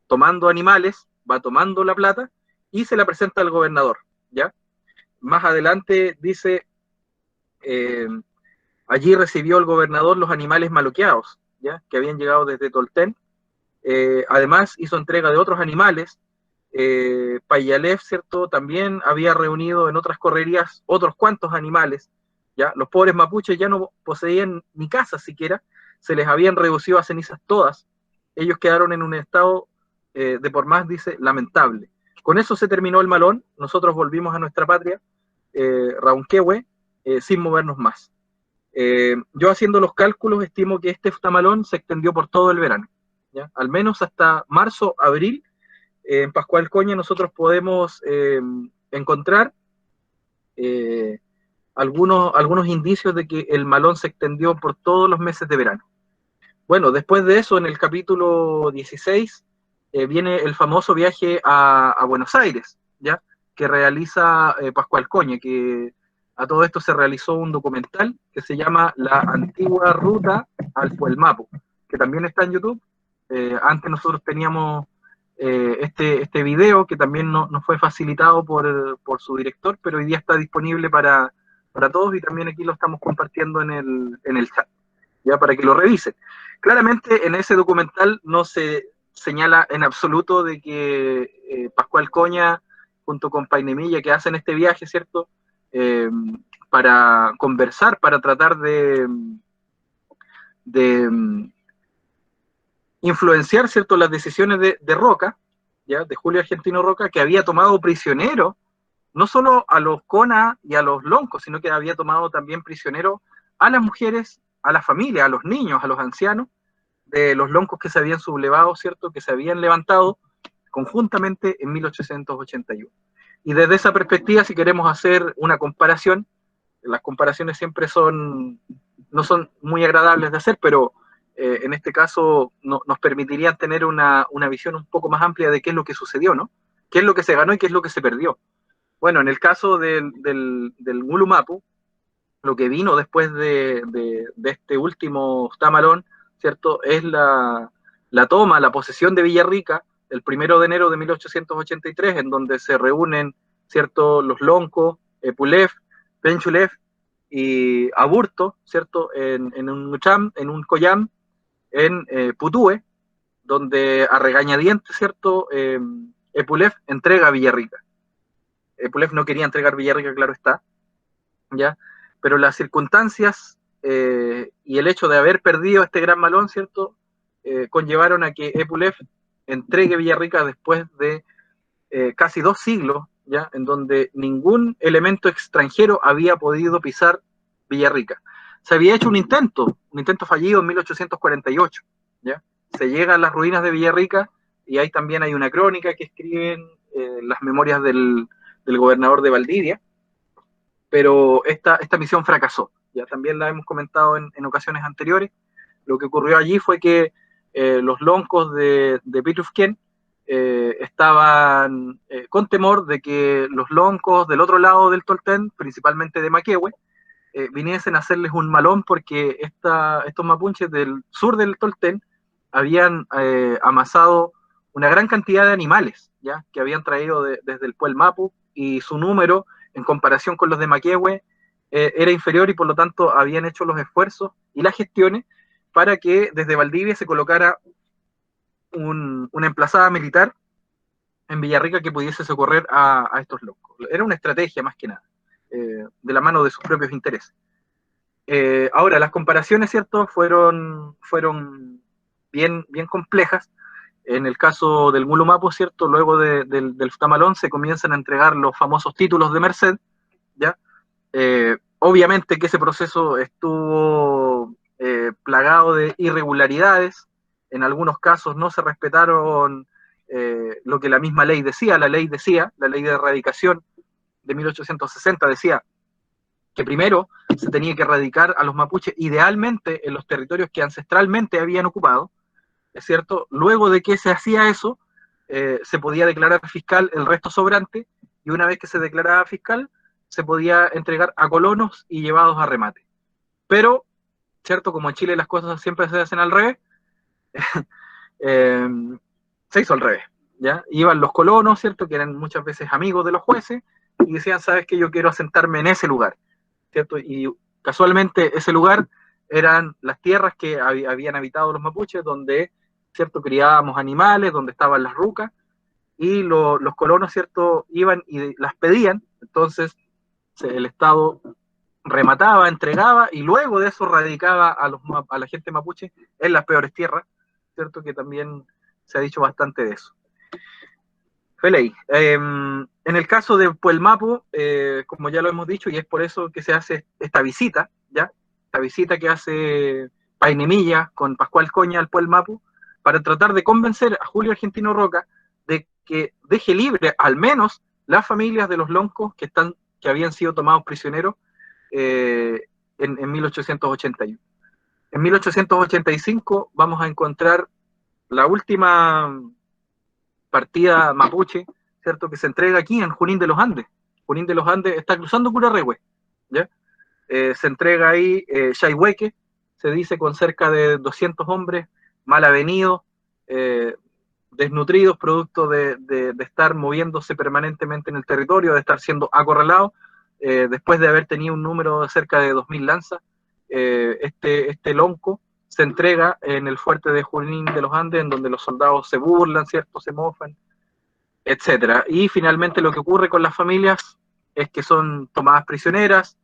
tomando animales, va tomando la plata y se la presenta al gobernador, ¿ya? Más adelante dice, allí recibió el gobernador los animales maloqueados, ¿ya? Que habían llegado desde Tolten. Además hizo entrega de otros animales. Payalef, ¿cierto? También había reunido en otras correrías otros cuantos animales, ¿ya? Los pobres mapuches ya no poseían ni casas siquiera, se les habían reducido a cenizas todas. Ellos quedaron en un estado, de por más, dice, lamentable. Con eso se terminó el malón, nosotros volvimos a nuestra patria, Raunquehue, sin movernos más. Yo haciendo los cálculos estimo que este Futamalón se extendió por todo el verano, ¿ya? Al menos hasta marzo, abril. En Pascual Coña nosotros podemos encontrar algunos indicios de que el malón se extendió por todos los meses de verano. Bueno, después de eso, en el capítulo 16, viene el famoso viaje a Buenos Aires, ¿ya? Que realiza Pascual Coña, que a todo esto se realizó un documental que se llama La Antigua Ruta al Puelmapo, que también está en YouTube. Antes nosotros teníamos este video que también nos fue facilitado por su director, pero hoy día está disponible para todos y también aquí lo estamos compartiendo en el chat, ya para que lo revisen. Claramente en ese documental no se señala en absoluto de que Pascual Coña junto con Painemilla que hacen este viaje, ¿cierto? Para conversar, para tratar de influenciar, ¿cierto?, las decisiones de Roca, ¿ya? De Julio Argentino Roca, que había tomado prisionero no solo a los Cona y a los loncos, sino que había tomado también prisionero a las mujeres, a la familia, a los niños, a los ancianos, de los loncos que se habían sublevado, ¿cierto?, que se habían levantado conjuntamente en 1881. Y desde esa perspectiva, si queremos hacer una comparación, las comparaciones siempre no son muy agradables de hacer, pero en este caso nos permitirían tener una visión un poco más amplia de qué es lo que sucedió, ¿no? ¿Qué es lo que se ganó y qué es lo que se perdió? Bueno, en el caso del Ngulumapu, lo que vino después de este último Futamalón, ¿cierto?, es la toma, la posesión de Villarrica, el 1 de enero de 1883, en donde se reúnen, ¿cierto?, los loncos, Epulef, Penchulef y Aburto, ¿cierto?, en un collam, en Putue, donde a regañadientes, ¿cierto?, Epulef entrega a Villarrica. Epulef no quería entregar Villarrica, claro está, ¿ya? Pero las circunstancias y el hecho de haber perdido este gran malón, ¿cierto?, conllevaron a que Epulef entregue Villarrica después de casi 2 siglos, ¿ya?, en donde ningún elemento extranjero había podido pisar Villarrica. Se había hecho un intento fallido en 1848, ¿ya? Se llega a las ruinas de Villarrica y ahí también hay una crónica que escriben las memorias del gobernador de Valdivia, pero esta misión fracasó. Ya también la hemos comentado en ocasiones anteriores. Lo que ocurrió allí fue que los loncos de Pitufquén estaban con temor de que los loncos del otro lado del Tolten, principalmente de Maquehue, viniesen a hacerles un malón porque estos mapuches del sur del Tolten habían amasado una gran cantidad de animales, ¿ya? Que habían traído desde el Puel Mapu, y su número, en comparación con los de Maquehue, era inferior, y por lo tanto habían hecho los esfuerzos y las gestiones para que desde Valdivia se colocara una emplazada militar en Villarrica que pudiese socorrer a estos locos. Era una estrategia más que nada, de la mano de sus propios intereses. Ahora, las comparaciones, ¿cierto?, fueron bien complejas. En el caso del Mulumapo, ¿cierto?, luego del Tamalón se comienzan a entregar los famosos títulos de merced, ¿ya? Obviamente que ese proceso estuvo plagado de irregularidades. En algunos casos no se respetaron lo que la misma ley decía. La ley de erradicación de 1860 decía que primero se tenía que erradicar a los mapuches idealmente en los territorios que ancestralmente habían ocupado, ¿es cierto? Luego de que se hacía eso, se podía declarar fiscal el resto sobrante, y una vez que se declaraba fiscal, se podía entregar a colonos y llevados a remate. Pero, ¿cierto? Como en Chile las cosas siempre se hacen al revés, se hizo al revés, ¿ya? Iban los colonos, ¿cierto?, que eran muchas veces amigos de los jueces, y decían, ¿sabes qué? Yo quiero asentarme en ese lugar, ¿cierto? Y casualmente ese lugar eran las tierras que habían habitado los mapuches, donde, ¿cierto?, criábamos animales, donde estaban las rucas, y los colonos, ¿cierto?, iban y las pedían. Entonces el Estado remataba, entregaba, y luego de eso radicaba a la gente mapuche en las peores tierras, ¿cierto?, que también se ha dicho bastante de eso. Feley, en el caso de Puelmapu, como ya lo hemos dicho, y es por eso que se hace esta visita, ¿ya? Esta visita que hace Painemilla con Pascual Coña al Puelmapu, para tratar de convencer a Julio Argentino Roca de que deje libre al menos las familias de los loncos que habían sido tomados prisioneros en 1881. En 1885 vamos a encontrar la última partida mapuche, ¿cierto?, que se entrega aquí en Junín de los Andes. Junín de los Andes está cruzando Curarrehue, ¿ya? Se entrega ahí Chaihueque, se dice, con cerca de 200 hombres mal avenidos, desnutridos, producto de estar moviéndose permanentemente en el territorio, de estar siendo acorralados, después de haber tenido un número de cerca de 2000 lanzas. Este lonco se entrega en el fuerte de Junín de los Andes, en donde los soldados se burlan, ¿cierto?, se mofan, etcétera. Y finalmente lo que ocurre con las familias es que son tomadas prisioneras.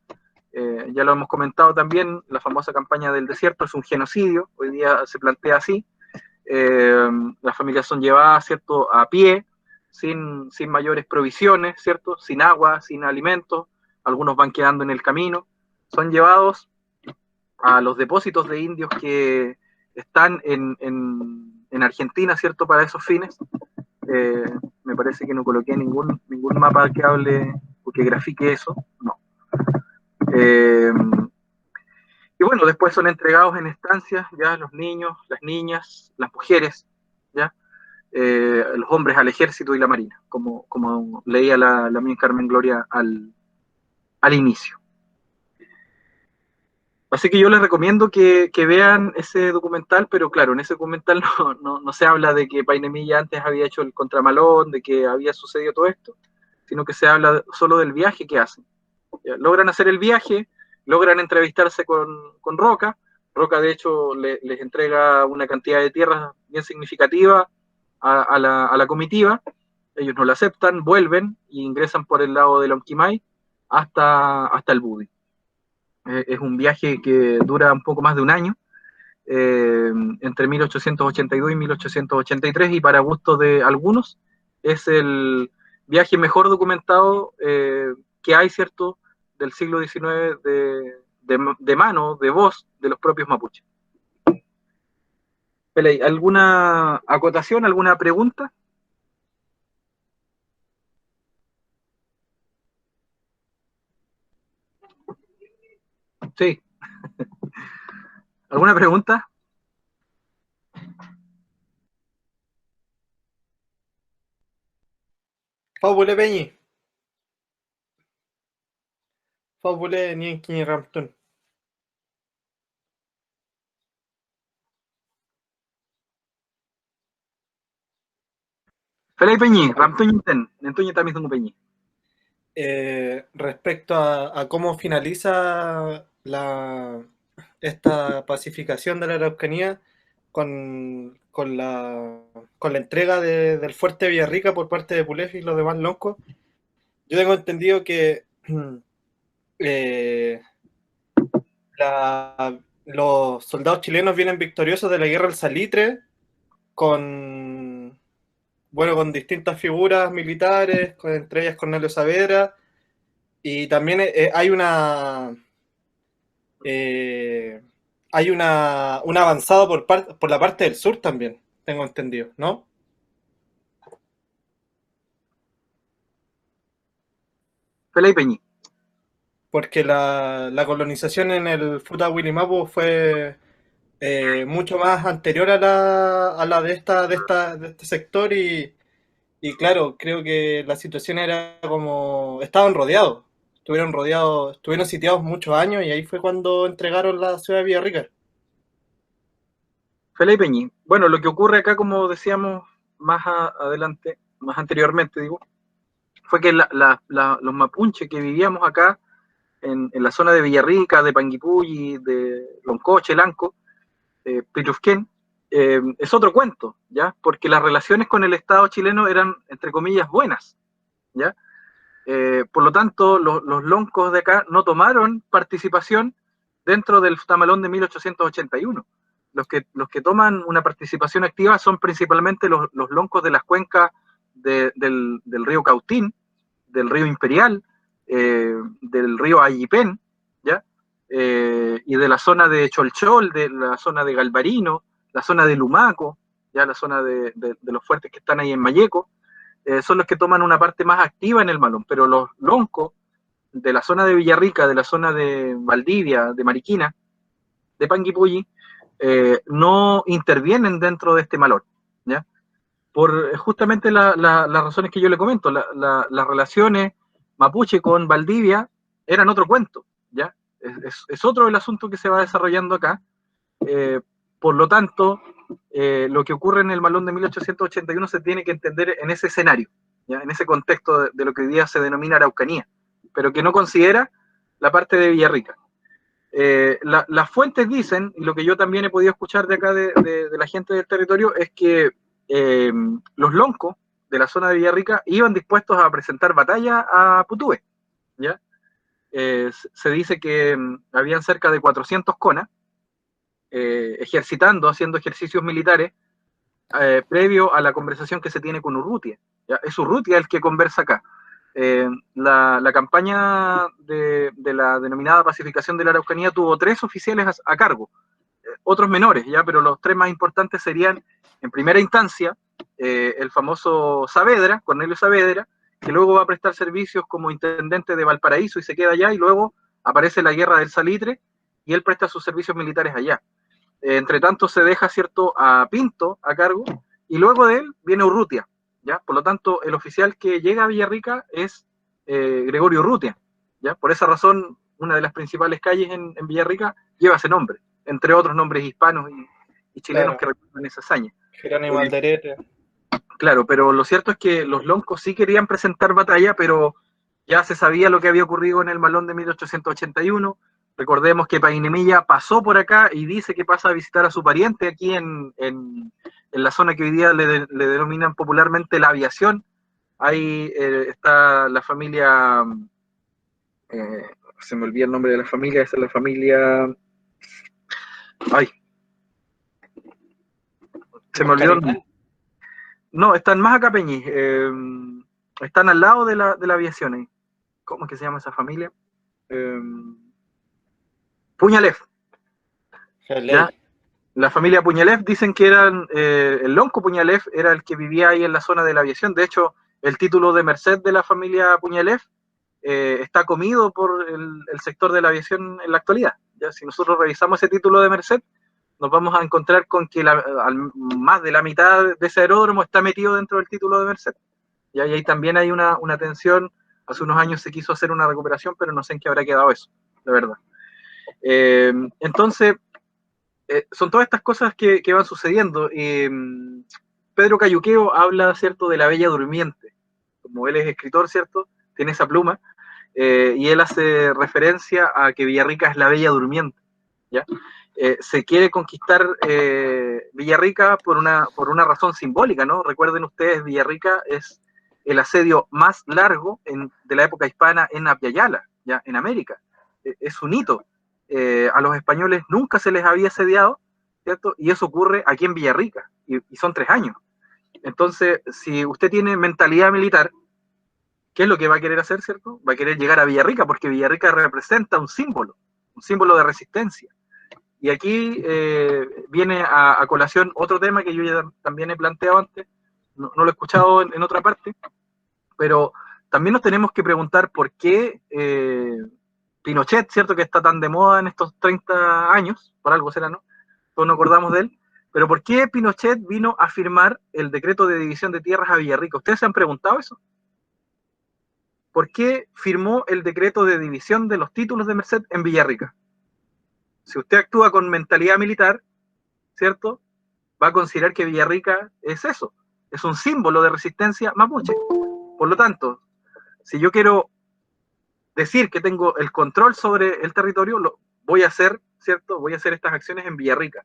Ya lo hemos comentado también, la famosa campaña del desierto es un genocidio, hoy día se plantea así. Las familias son llevadas, ¿cierto?, a pie, sin mayores provisiones, ¿cierto?, sin agua, sin alimentos, algunos van quedando en el camino, son llevados a los depósitos de indios que están en Argentina, ¿cierto?, para esos fines. Me parece que no coloqué ningún mapa que hable o que grafique eso, no. Y bueno, después son entregados en estancias, ya los niños, las niñas, las mujeres, ya, los hombres al ejército y la marina, como leía la mía Carmen Gloria al inicio. Así que yo les recomiendo que vean ese documental, pero claro, en ese documental no se habla de que Painemilla antes había hecho el contramalón, de que había sucedido todo esto, sino que se habla solo del viaje que hacen. Ya, logran hacer el viaje, logran entrevistarse con Roca. Roca, de hecho, les entrega una cantidad de tierras bien significativa a la comitiva. Ellos no la aceptan, vuelven y ingresan por el lado del Omquimay hasta el Budi. Es un viaje que dura un poco más de un año, entre 1882 y 1883, y para gusto de algunos es el viaje mejor documentado que hay, ¿cierto?, del siglo XIX de mano, de voz de los propios mapuches. Peley, ¿alguna acotación, alguna pregunta? Sí. ¿Alguna pregunta? Fabule Peñi. Fabule Nienki Ramtun. Pelay Peñi, Ramtoñinten, Nentoñi también tengo Peñi. Respecto a cómo finaliza esta pacificación de la Araucanía con la entrega del fuerte Villarrica por parte de Pulef y los demás loncos, yo tengo entendido que los soldados chilenos vienen victoriosos de la guerra del Salitre con distintas figuras militares, entre ellas Cornelio Saavedra, y también hay un avanzado por la parte del sur también, tengo entendido, ¿no? Pelay Peñi. Porque la colonización en el Futa Wilimapu fue mucho más anterior a la de este sector y claro, creo que la situación era como... Estaban rodeados, estuvieron sitiados muchos años y ahí fue cuando entregaron la ciudad de Villarrica. Pelay Peñi. Bueno, lo que ocurre acá, como decíamos más adelante, más anteriormente, digo, fue que los mapuches que vivíamos acá en la zona de Villarrica, de Panguipulli, de Loncoche, Lanco, Pichufquén, es otro cuento, ¿ya? Porque las relaciones con el Estado chileno eran, entre comillas, buenas, ¿ya? Por lo tanto, los loncos de acá no tomaron participación dentro del Futamalón de 1881. Los que toman una participación activa son principalmente los loncos de las cuencas del río Cautín, del río Imperial, del río Ayipén, ¿ya? Y de la zona de Cholchol, de la zona de Galvarino, la zona de Lumaco, ya la zona de los fuertes que están ahí en Malleco, son los que toman una parte más activa en el malón, pero los loncos de la zona de Villarrica, de la zona de Valdivia, de Mariquina, de Panguipulli, no intervienen dentro de este malón, ¿ya? Por justamente las razones que yo le comento, las relaciones mapuche con Valdivia eran otro cuento, ¿ya? Es otro el asunto que se va desarrollando acá. Por lo tanto, lo que ocurre en el malón de 1881 se tiene que entender en ese escenario, ¿ya? En ese contexto de lo que hoy día se denomina Araucanía, pero que no considera la parte de Villarrica. Las fuentes dicen, y lo que yo también he podido escuchar de acá de la gente del territorio, es que los loncos de la zona de Villarrica iban dispuestos a presentar batalla a Putúe, ¿ya? Se dice que habían cerca de 400 conas ejercitando, haciendo ejercicios militares previo a la conversación que se tiene con Urrutia, ¿ya? Es Urrutia el que conversa acá. La campaña de la denominada pacificación de la Araucanía tuvo 3 oficiales a cargo, otros menores, ya, pero los 3 más importantes serían, en primera instancia, el famoso Saavedra, Cornelio Saavedra, que luego va a prestar servicios como intendente de Valparaíso y se queda allá, y luego aparece la guerra del Salitre y él presta sus servicios militares allá. Entre tanto se deja, ¿cierto?, a Pinto a cargo, y luego de él viene Urrutia, ¿ya? Por lo tanto, el oficial que llega a Villarrica es Gregorio Urrutia, ¿ya? Por esa razón, una de las principales calles en Villarrica lleva ese nombre, entre otros nombres hispanos y chilenos, claro, que recuerdan esa hazaña. Jerónimo Alderete. Claro, pero lo cierto es que los loncos sí querían presentar batalla, pero ya se sabía lo que había ocurrido en el malón de 1881. Recordemos que Painemilla pasó por acá y dice que pasa a visitar a su pariente aquí en la zona que hoy día le denominan popularmente la aviación. Ahí está la familia, se me olvida el nombre de la familia, esa es la familia... Ay, se me olvidó el nombre. No, están más acá, Peñi. Están al lado de la aviación ahí. ¿Cómo es que se llama esa familia? Puñalef. ¿Ya? La familia Puñalef dicen que eran, el lonco Puñalef era el que vivía ahí en la zona de la aviación. De hecho, el título de merced de la familia Puñalef está comido por el sector de la aviación en la actualidad. ¿Ya? Si nosotros revisamos ese título de merced, nos vamos a encontrar con que más de la mitad de ese aeródromo está metido dentro del título de merced. ¿Ya? Y ahí también hay una tensión. Hace unos años se quiso hacer una recuperación, pero no sé en qué habrá quedado eso, la verdad. Entonces, son todas estas cosas que van sucediendo. Pedro Cayuqueo habla, ¿cierto?, de la Bella Durmiente. Como él es escritor, ¿cierto?, tiene esa pluma, y él hace referencia a que Villarrica es la Bella Durmiente, ¿ya? Se quiere conquistar Villarrica por una razón simbólica, ¿no? Recuerden ustedes, Villarrica es el asedio más largo de la época hispana en Apyayala, ¿ya?, en América. Es un hito. A los españoles nunca se les había asediado, ¿cierto? Y eso ocurre aquí en Villarrica, y son 3 años. Entonces, si usted tiene mentalidad militar, ¿qué es lo que va a querer hacer, cierto? Va a querer llegar a Villarrica, porque Villarrica representa un símbolo de resistencia. Y aquí viene a colación otro tema que yo ya también he planteado antes, no lo he escuchado en otra parte, pero también nos tenemos que preguntar por qué Pinochet, ¿cierto?, que está tan de moda en estos 30 años, por algo será, ¿no? Todos nos acordamos de él, pero ¿por qué Pinochet vino a firmar el decreto de división de tierras a Villarrica? ¿Ustedes se han preguntado eso? ¿Por qué firmó el decreto de división de los títulos de merced en Villarrica? Si usted actúa con mentalidad militar, ¿cierto?, va a considerar que Villarrica es eso, es un símbolo de resistencia mapuche. Por lo tanto, si yo quiero decir que tengo el control sobre el territorio, lo voy a hacer, ¿cierto? Voy a hacer estas acciones en Villarrica.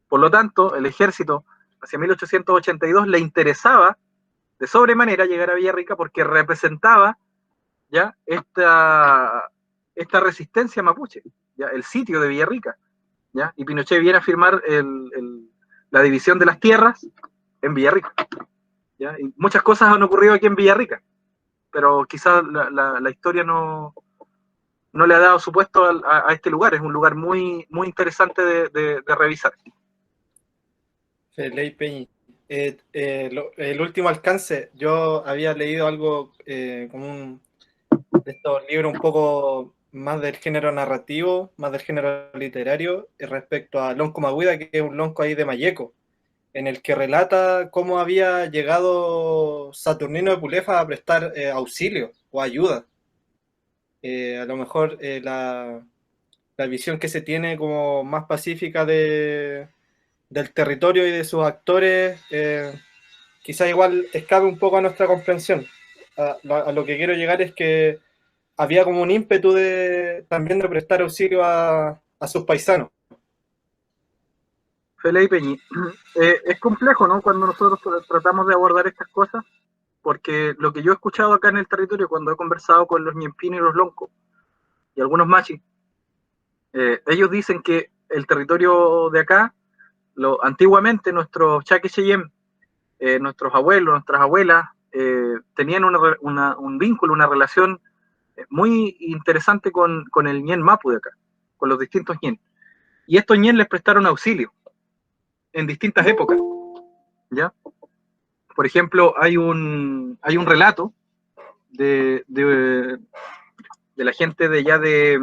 Por lo tanto, el ejército, hacia 1882, le interesaba de sobremanera llegar a Villarrica porque representaba, ¿ya?, esta resistencia mapuche, ¿ya?, el sitio de Villarrica, ¿ya? Y Pinochet viene a firmar la división de las tierras en Villarrica, ¿ya? Y muchas cosas han ocurrido aquí en Villarrica, pero quizás la historia no le ha dado su puesto a este lugar. Es un lugar muy, muy interesante de revisar. Ley Peñi. El último alcance, yo había leído algo como de estos libros un poco más del género narrativo, más del género literario, respecto a Lonco Maguida, que es un lonco ahí de Mayeco, en el que relata cómo había llegado Saturnino de Pulefa a prestar auxilio o ayuda. A lo mejor la visión que se tiene como más pacífica del territorio y de sus actores, quizá igual escape un poco a nuestra comprensión. A lo que quiero llegar es que había como un ímpetu también de prestar auxilio a sus paisanos. Felipe Peñi, es complejo, ¿no?, cuando nosotros tratamos de abordar estas cosas, porque lo que yo he escuchado acá en el territorio, cuando he conversado con los ñempinos y los loncos, y algunos machis, ellos dicen que el territorio de acá, antiguamente nuestros chaque cheyem, nuestros abuelos, nuestras abuelas, tenían un vínculo, una relación muy interesante con el ñen mapu de acá, con los distintos ñen. Y estos ñen les prestaron auxilio en distintas épocas, ¿ya? Por ejemplo, hay un relato de la gente de allá de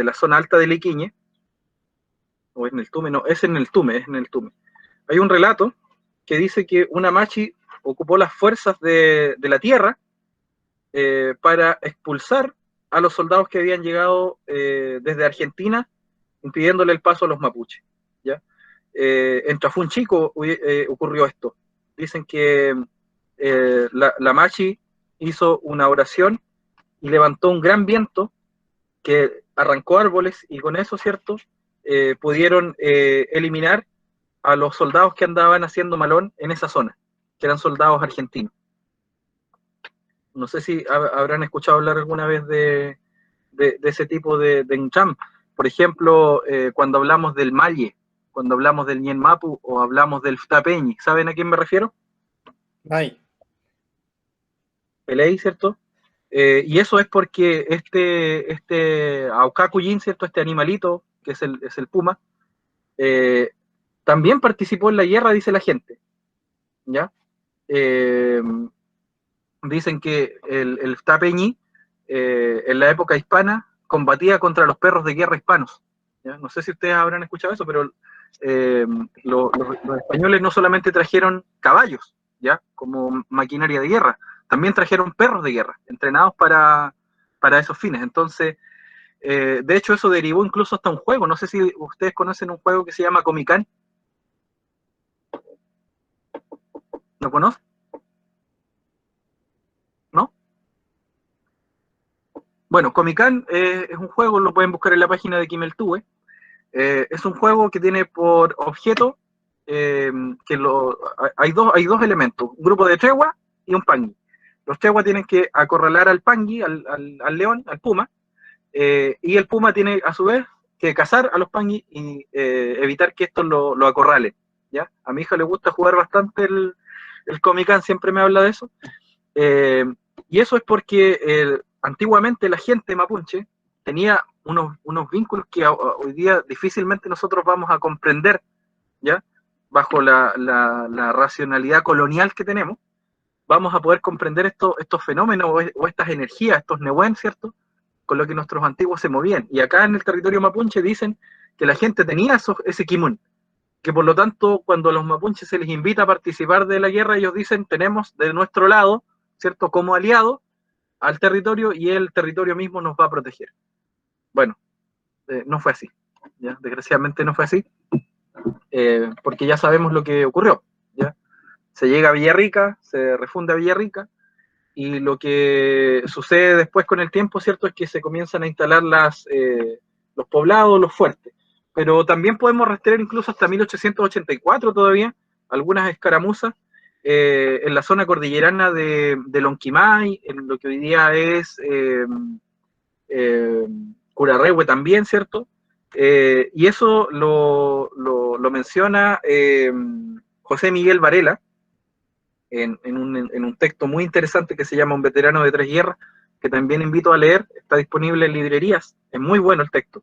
la zona alta de Liquiñe, o en el Tume, no, es en el Tume. Hay un relato que dice que una machi ocupó las fuerzas de la tierra para expulsar a los soldados que habían llegado desde Argentina, impidiéndole el paso a los mapuches, ¿ya? En Chafún Chico ocurrió esto. Dicen que la machi hizo una oración y levantó un gran viento que arrancó árboles, y con eso, ¿cierto?, pudieron eliminar a los soldados que andaban haciendo malón en esa zona, que eran soldados argentinos. No sé si habrán escuchado hablar alguna vez de ese tipo de encham. Por ejemplo, cuando hablamos del Malle, cuando hablamos del Ñen Mapu o hablamos del Ftapeñi, ¿saben a quién me refiero? Ay. Pelei, ¿cierto? Y eso es porque este Aucacuyin, ¿cierto?, este animalito, que es el puma, también participó en la guerra, dice la gente, ¿ya? Dicen que el Ftapeñi, en la época hispana, combatía contra los perros de guerra hispanos, ¿ya? No sé si ustedes habrán escuchado eso, pero los españoles no solamente trajeron caballos, ¿ya?, como maquinaria de guerra, también trajeron perros de guerra, entrenados para esos fines. Entonces, de hecho, eso derivó incluso hasta un juego. No sé si ustedes conocen un juego que se llama Comicán. ¿No conoce? ¿No? Bueno, Comican es un juego, lo pueden buscar en la página de Kimeltube. Es un juego que tiene por objeto hay dos elementos, un grupo de tregua y un pangui. Los tregua tienen que acorralar al pangui, al león, al puma, y el puma tiene a su vez que cazar a los pangui y evitar que estos lo acorralen. ¿Ya? A mi hija le gusta jugar bastante el Comican, siempre me habla de eso. Y eso es porque antiguamente la gente mapuche tenía unos vínculos que hoy día difícilmente nosotros vamos a comprender, ¿ya? Bajo la racionalidad colonial que tenemos, vamos a poder comprender estos fenómenos o estas energías, estos nehuen, ¿cierto? Con lo que nuestros antiguos se movían. Y acá en el territorio mapuche dicen que la gente tenía ese kimun, que por lo tanto cuando a los mapuches se les invita a participar de la guerra, ellos dicen, tenemos de nuestro lado, ¿cierto? Como aliado al territorio y el territorio mismo nos va a proteger. Bueno, no fue así, ¿ya? Desgraciadamente no fue así, porque ya sabemos lo que ocurrió, ¿ya? Se llega a Villarrica, se refunda Villarrica, y lo que sucede después con el tiempo, ¿cierto? Es que se comienzan a instalar los poblados, los fuertes. Pero también podemos rastrear incluso hasta 1884 todavía, algunas escaramuzas en la zona cordillerana de Lonquimay, en lo que hoy día es Curarrehue también, ¿cierto? Y eso lo menciona José Miguel Varela en un texto muy interesante que se llama Un veterano de tres guerras, que también invito a leer, está disponible en librerías, es muy bueno el texto.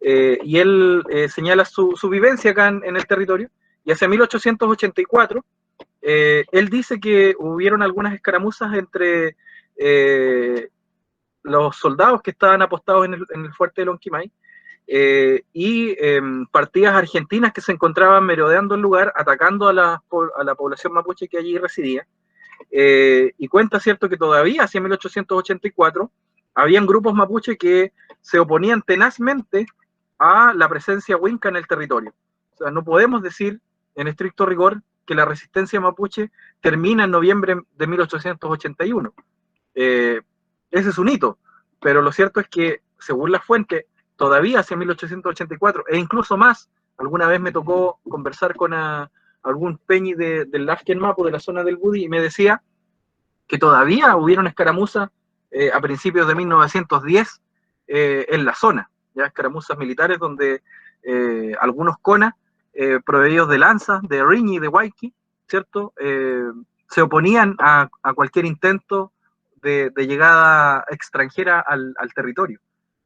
Y él señala su vivencia acá en el territorio, y hacia 1884 él dice que hubieron algunas escaramuzas entre los soldados que estaban apostados en el fuerte de Lonquimay y partidas argentinas que se encontraban merodeando el lugar, atacando a la población mapuche que allí residía. Y cuenta, cierto, que todavía hacia 1884 habían grupos mapuche que se oponían tenazmente a la presencia huinca en el territorio. O sea, no podemos decir en estricto rigor que la resistencia mapuche termina en noviembre de 1881. Ese es un hito, pero lo cierto es que, según la fuente, todavía hacia 1884, e incluso más, alguna vez me tocó conversar con algún peñi del Lafken Mapu, de la zona del Budi, y me decía que todavía hubieron escaramuzas a principios de 1910 en la zona, ya escaramuzas militares donde algunos CONA, proveídos de lanzas, de riñi, de waiki, ¿cierto? Se oponían a cualquier intento de llegada extranjera al territorio,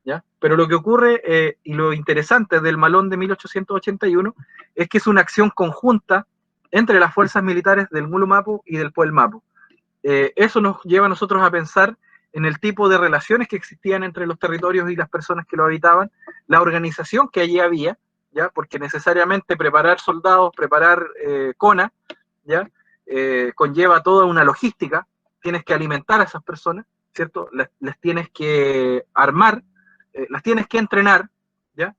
¿ya? Pero lo que ocurre, y lo interesante del Malón de 1881, es que es una acción conjunta entre las fuerzas militares del Ngulu Mapu y del Puel Mapu. Eso nos lleva a nosotros a pensar en el tipo de relaciones que existían entre los territorios y las personas que lo habitaban, la organización que allí había, ¿ya? Porque necesariamente preparar soldados, preparar CONA, ¿ya? Conlleva toda una logística, tienes que alimentar a esas personas, ¿cierto? Les tienes que armar, las tienes que entrenar, ¿ya?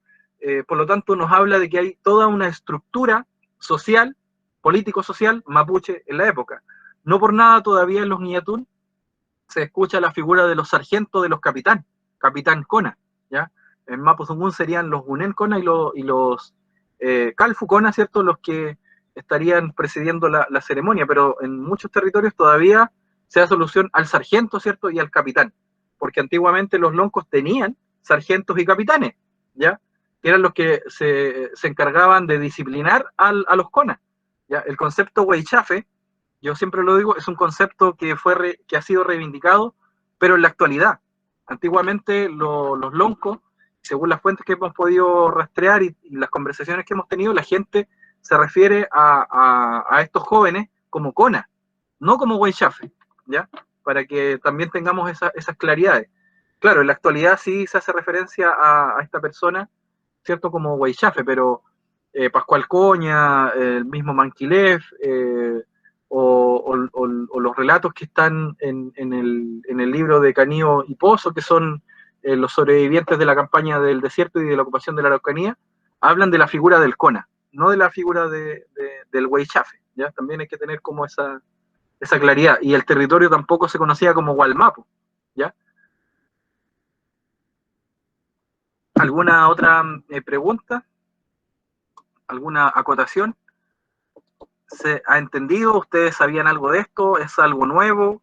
Por lo tanto, nos habla de que hay toda una estructura social, político-social, mapuche en la época. No por nada todavía en los Ñatún se escucha la figura de los sargentos de los capitán Cona, ¿ya? En Mapuzungún serían los Gunen Cona y los Calfu Cona, ¿cierto? Los que estarían presidiendo la ceremonia, pero en muchos territorios todavía se da solución al sargento, ¿cierto? Y al capitán, porque antiguamente los loncos tenían sargentos y capitanes, ¿ya? Que eran los que se encargaban de disciplinar a los Cona, ¿ya? El concepto Weichafe, yo siempre lo digo, es un concepto que ha sido reivindicado, pero en la actualidad. Antiguamente los loncos, según las fuentes que hemos podido rastrear y las conversaciones que hemos tenido, la gente se refiere a estos jóvenes como Cona, no como Weichafe, ¿ya? Para que también tengamos esas claridades. Claro, en la actualidad sí se hace referencia a esta persona, ¿cierto? Como Weichafe, pero Pascual Coña, el mismo Manquilev, o los relatos que están en el libro de Canío y Pozo, que son los sobrevivientes de la campaña del desierto y de la ocupación de la Araucanía, hablan de la figura del Cona, no de la figura del Weichafe, ¿ya? También hay que tener como esa claridad. Y el territorio tampoco se conocía como Gualmapu, ¿ya? ¿Alguna otra pregunta? ¿Alguna acotación? ¿Se ha entendido? ¿Ustedes sabían algo de esto? ¿Es algo nuevo?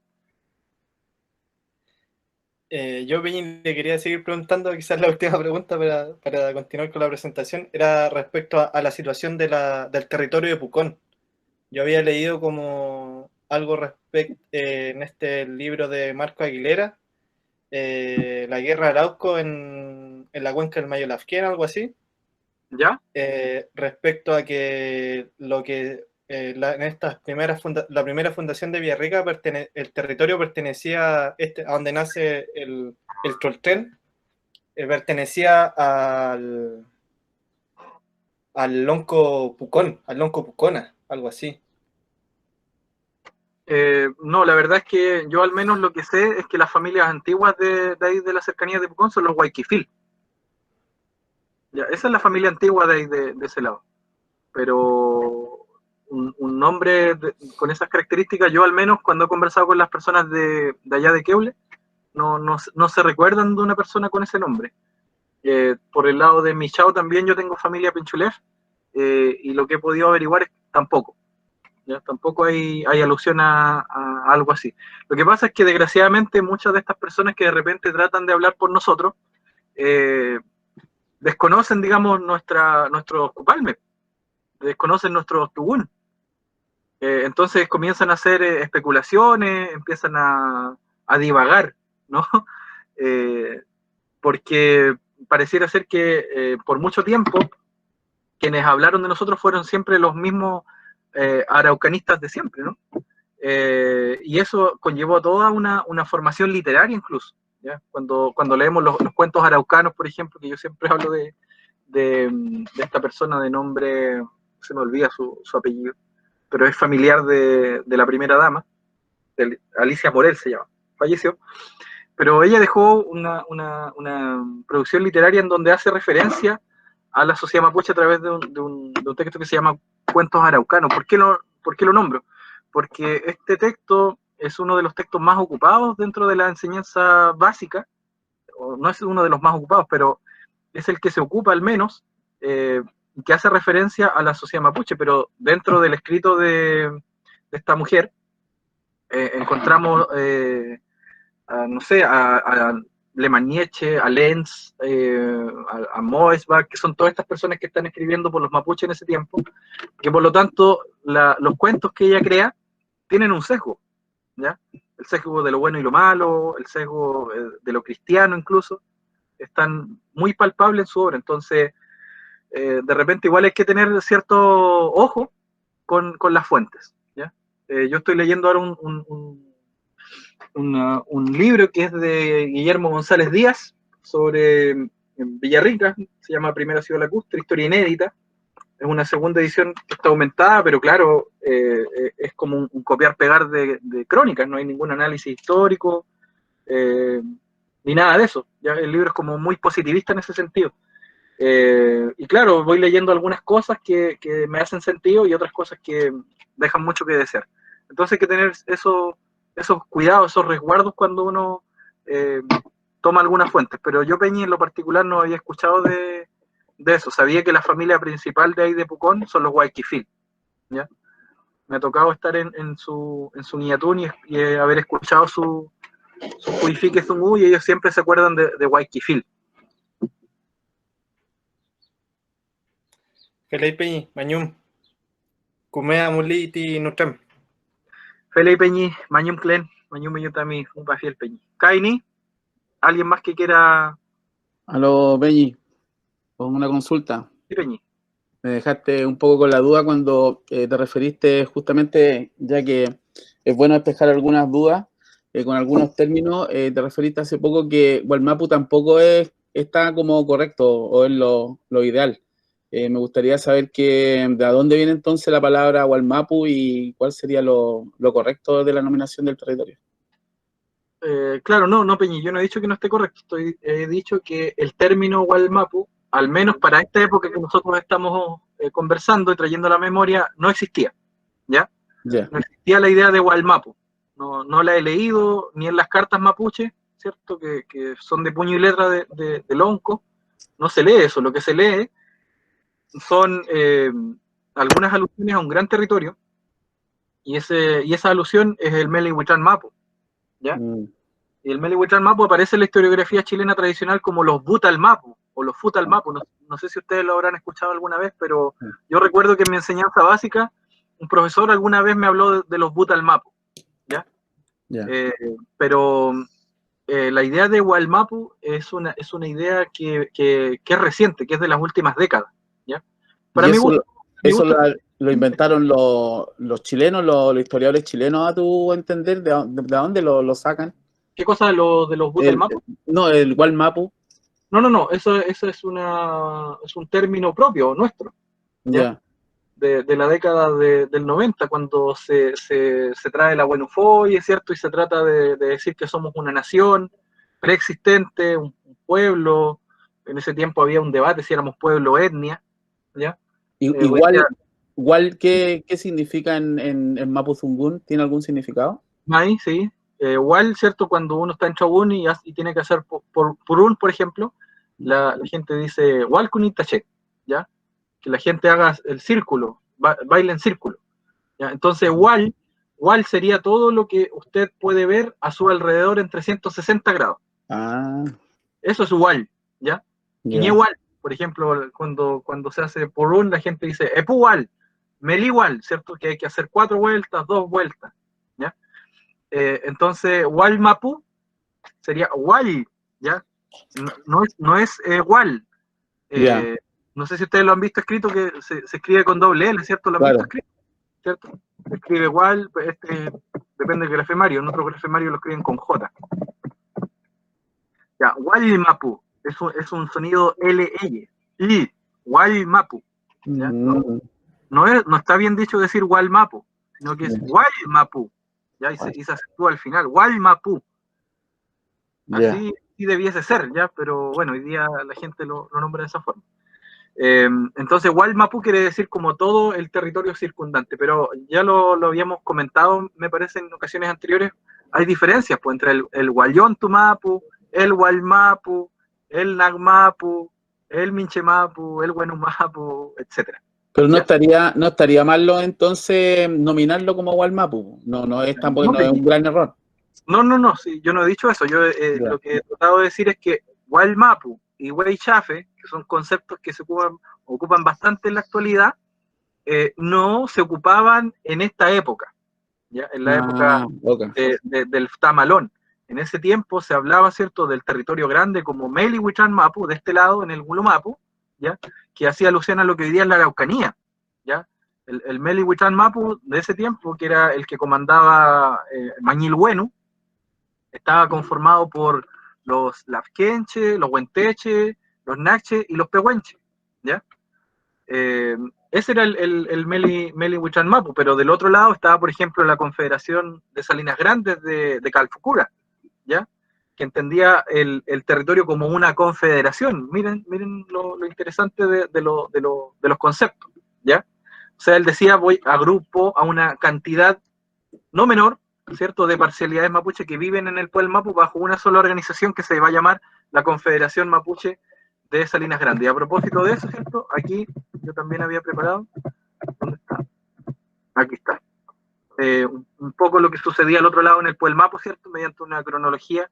Yo, Peñi, le quería seguir preguntando, quizás la última pregunta para continuar con la presentación, era respecto a la situación del territorio de Pucón. Yo había leído como algo en este libro de Marco Aguilera, La Guerra de Arauco en la cuenca del Mayo Lafquén, algo así. ¿Ya? Respecto a que en estas la primera fundación de Villarrica, el territorio pertenecía a donde nace el Choltén, pertenecía al Lonco Pucón, al Lonco Pucona, algo así. No, la verdad es que yo al menos lo que sé es que las familias antiguas de ahí de la cercanía de Pucón son los Guayquifil. Ya, esa es la familia antigua de ahí de ese lado. Pero un nombre con esas características, yo al menos cuando he conversado con las personas de allá de Queule, no se recuerdan de una persona con ese nombre. Por el lado de Michao también yo tengo familia Pinchulef, y lo que he podido averiguar es tampoco. ¿Ya? Tampoco hay alusión a algo así. Lo que pasa es que desgraciadamente muchas de estas personas que de repente tratan de hablar por nosotros, desconocen, digamos, nuestros Cupalme, desconocen nuestros Tugún. Entonces comienzan a hacer especulaciones, empiezan a divagar, ¿no? Porque pareciera ser que por mucho tiempo quienes hablaron de nosotros fueron siempre los mismos araucanistas de siempre, ¿no? Y eso conllevó toda una formación literaria incluso, ¿ya? Cuando leemos los cuentos araucanos, por ejemplo, que yo siempre hablo de esta persona de nombre, se me olvida su apellido, pero es familiar de la primera dama, Alicia Morel se llama, falleció, pero ella dejó una producción literaria en donde hace referencia a la sociedad mapuche a través de un texto que se llama Cuentos Araucanos. ¿Por qué lo nombro? Porque este texto es uno de los textos más ocupados dentro de la enseñanza básica, o no es uno de los más ocupados, pero es el que se ocupa al menos, que hace referencia a la sociedad mapuche, pero dentro del escrito de esta mujer encontramos, no sé, a Lemagneche, a Lenz, a Moesbach, que son todas estas personas que están escribiendo por los mapuches en ese tiempo, que por lo tanto los cuentos que ella crea tienen un sesgo, ¿ya? El sesgo de lo bueno y lo malo, el sesgo de lo cristiano incluso, están muy palpables en su obra. Entonces, de repente igual hay que tener cierto ojo con las fuentes, ¿ya? Yo estoy leyendo ahora un libro que es de Guillermo González Díaz sobre Villarrica, se llama Primera Ciudad Lacustre, historia inédita. Es una segunda edición que está aumentada, pero claro, es como un copiar-pegar de crónicas, no hay ningún análisis histórico, ni nada de eso. Ya el libro es como muy positivista en ese sentido. Y claro, voy leyendo algunas cosas que me hacen sentido y otras cosas que dejan mucho que desear. Entonces hay que tener esos cuidados, esos resguardos cuando uno toma algunas fuentes. Pero yo, Peñi, en lo particular no había escuchado de eso. Sabía que la familia principal de ahí de Pucón son los Guayquifil, ¿ya? Me ha tocado estar en su Niatún y haber escuchado su Cuifique Zungú, y ellos siempre se acuerdan de Guayquifil. Felipe Peñi, Mañum, Kumea Muliti Nutrem. Felipe Peñi, Mañum Clen, Mañum Meñutami, un pafiel Peñi. Kaini, ¿alguien más que quiera? Aló, Peñi, con una consulta. Sí, Peñi. Me dejaste un poco con la duda cuando te referiste justamente, ya que es bueno despejar algunas dudas con algunos términos, te referiste hace poco que Gualmapu tampoco está como correcto o es lo ideal. Me gustaría saber de dónde viene entonces la palabra Gualmapu y cuál sería lo correcto de la nominación del territorio. Claro, no, Peñi, yo no he dicho que no esté correcto, he dicho que el término Gualmapu, al menos para esta época que nosotros estamos conversando y trayendo la memoria, no existía, ¿ya? Ya. No existía la idea de Gualmapu. No la he leído ni en las cartas mapuche, ¿cierto? Que son de puño y letra de Lonco. No se lee eso. Lo que se lee son algunas alusiones a un gran territorio, y esa alusión es el Meli Huitrán Mapu, ¿ya? Y el Meli Huitrán Mapu aparece en la historiografía chilena tradicional como los Butal Mapu o los Futal Mapu. No sé si ustedes lo habrán escuchado alguna vez, pero yo recuerdo que en mi enseñanza básica un profesor alguna vez me habló de los Butal Mapu, ¿ya? Ya. Pero la idea de Gualmapu es una idea que es reciente, que es de las últimas décadas, ¿ya? Para ¿Y mi eso, gusto, eso lo inventaron los chilenos, los historiadores chilenos, a tu entender? ¿De dónde lo sacan? ¿qué cosa de los Butal Mapu? No, el Gualmapu. No, eso es un término propio, nuestro, ¿ya? Ya. De la década del 90, cuando se trae la Buenofoy, es cierto, y se trata de decir que somos una nación preexistente, un pueblo. En ese tiempo había un debate si éramos pueblo o etnia, ¿ya? Igual, ¿qué significa en Mapuzungún? ¿Tiene algún significado? Ahí, sí. Igual, ¿cierto? Cuando uno está en Chabún y tiene que hacer Purún, por ejemplo, la gente dice Walkuni Tache, ¿ya? Que la gente haga el círculo, baile en círculo, ¿ya? Entonces, Wal sería todo lo que usted puede ver a su alrededor en 360 grados. Ah. Eso es Wal, ¿ya? Yeah. Wal, por ejemplo, cuando se hace Purún, la gente dice Epu Wal, Meli Wal, ¿cierto? Que hay que hacer 4 vueltas, 2 vueltas, ¿ya? Entonces, Wal Mapu sería Wal, ¿ya? No es Wal. Yeah. No sé si ustedes lo han visto escrito, que se escribe con doble L, ¿cierto? ¿Lo han visto escrito? ¿Cierto? Se escribe igual, depende del grafemario. En otro grafemario lo escriben con J. Ya, Wal Mapu es un sonido L-L. Y Wal Mapu. ¿Ya? No está bien dicho decir Wal Mapu, sino que es Wal Mapu. ¿Ya? Y se acentúa al final, Wal Mapu. Así debiese ser, ¿ya? Pero bueno, hoy día la gente lo nombra de esa forma. Entonces, Gualmapu quiere decir como todo el territorio circundante, pero ya lo habíamos comentado, me parece, en ocasiones anteriores. Hay diferencias pues, entre el Guayontumapu, el Gualmapu, el Nagmapu, el Minchemapu, el Huenumapu, etc. Pero no estaría malo entonces nominarlo como Gualmapu. No es tampoco, no es un gran error. No, sí, yo no he dicho eso. Yo lo que he tratado de decir es que Gualmapu y Weichafe, que son conceptos que se ocupan bastante en la actualidad, no se ocupaban en esta época, ¿ya? En la época del Tamalón. En ese tiempo se hablaba, ¿cierto?, del territorio grande como Meli Huitrán Mapu, de este lado, en el Gulumapu, ¿ya? Que hacía alusión a lo que hoy día es la Araucanía, ¿ya? El Meli Huitrán Mapu de ese tiempo, que era el que comandaba Mañilhuenu, estaba conformado por los Lafkenche, los Huenteche, los Nache y los Pehuenche, ¿ya? Ese era el Meli Huitrán Mapu, pero del otro lado estaba, por ejemplo, la Confederación de Salinas Grandes de Calfucura, ¿ya? Que entendía el territorio como una confederación. Miren lo interesante de los conceptos, ¿ya? O sea, él decía, agrupo a una cantidad no menor, ¿cierto?, de parcialidades mapuche que viven en el Pueblo Mapu bajo una sola organización que se va a llamar la Confederación Mapuche de Salinas Grandes. Y a propósito de eso, ¿cierto?, aquí yo también había preparado, ¿dónde está? Aquí está. Un poco lo que sucedía al otro lado en el Pueblo Mapu, ¿cierto?, mediante una cronología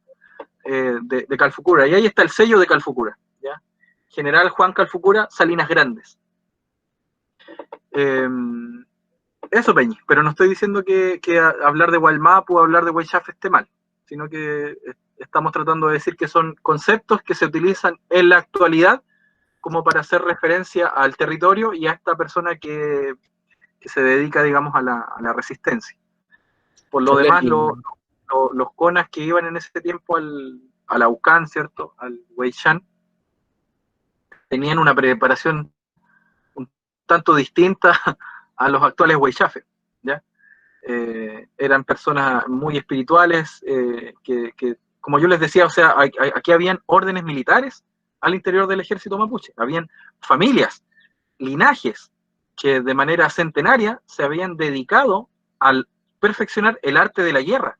de Calfucura. Y ahí está el sello de Calfucura, ¿ya? General Juan Calfucura, Salinas Grandes. Eso, Peñi, pero no estoy diciendo que hablar de Gualmapu o hablar de Weichafe esté mal, sino que estamos tratando de decir que son conceptos que se utilizan en la actualidad como para hacer referencia al territorio y a esta persona que se dedica, digamos, a la resistencia. Por lo demás, los conas que iban en ese tiempo al Aucán, ¿cierto?, al Weishan, tenían una preparación un tanto distinta a los actuales Weichafe, ¿ya? Eran personas muy espirituales, que, como yo les decía, o sea, aquí habían órdenes militares al interior del ejército mapuche, habían familias, linajes, que de manera centenaria se habían dedicado al perfeccionar el arte de la guerra.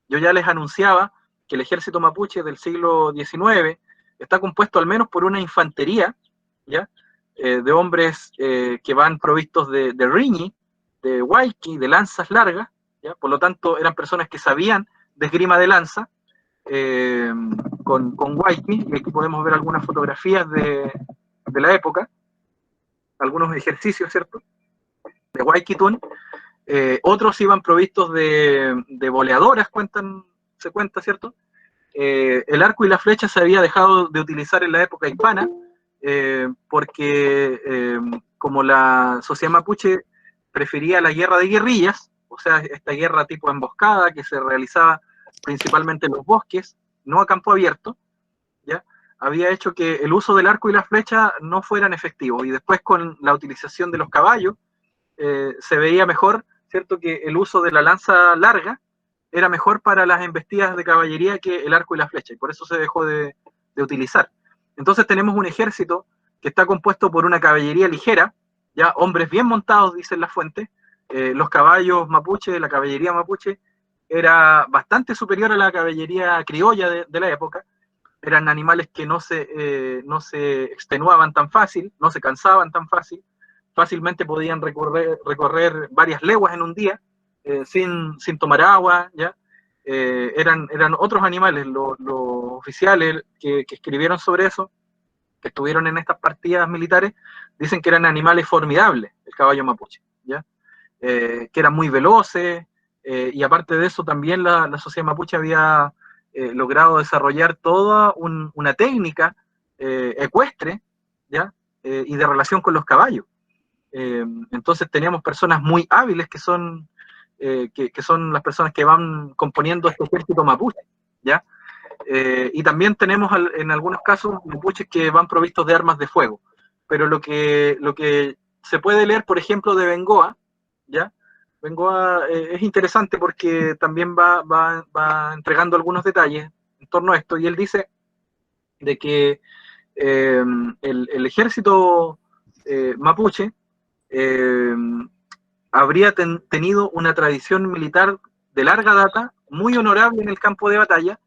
Yo ya les anunciaba que el ejército mapuche del siglo XIX está compuesto al menos por una infantería, ¿ya? De hombres que van provistos de riñi, de huayqui, de lanzas largas, ¿ya? Por lo tanto eran personas que sabían de esgrima de lanza, con huayqui, y aquí podemos ver algunas fotografías de la época, algunos ejercicios, ¿cierto?, de huayquitún. Otros iban provistos de boleadoras, se cuenta, ¿cierto? El arco y la flecha se había dejado de utilizar en la época hispana, porque como la sociedad mapuche prefería la guerra de guerrillas, o sea, esta guerra tipo emboscada que se realizaba principalmente en los bosques, no a campo abierto, ¿ya? Había hecho que el uso del arco y la flecha no fueran efectivos, y después con la utilización de los caballos se veía mejor, ¿cierto?, que el uso de la lanza larga era mejor para las embestidas de caballería que el arco y la flecha, y por eso se dejó de utilizar. Entonces tenemos un ejército que está compuesto por una caballería ligera, ya hombres bien montados, dicen las fuentes. Los caballos mapuche, la caballería mapuche, era bastante superior a la caballería criolla de la época. Eran animales que no se extenuaban tan fácil, no se cansaban tan fácil, fácilmente podían recorrer varias leguas en un día, sin tomar agua, ¿ya? Eran otros animales, los oficiales que escribieron sobre eso, que estuvieron en estas partidas militares, dicen que eran animales formidables, el caballo mapuche, ¿ya? Que eran muy veloces, y aparte de eso también la sociedad mapuche había logrado desarrollar toda una técnica ecuestre, ¿ya? Y de relación con los caballos. Entonces teníamos personas muy hábiles que son las personas que van componiendo este ejército mapuche, ¿ya? Y también tenemos en algunos casos mapuches que van provistos de armas de fuego, pero lo que se puede leer, por ejemplo, de Bengoa, ¿ya? Bengoa es interesante porque también va entregando algunos detalles en torno a esto, y él dice de que el ejército mapuche habría tenido una tradición militar de larga data, muy honorable en el campo de batalla,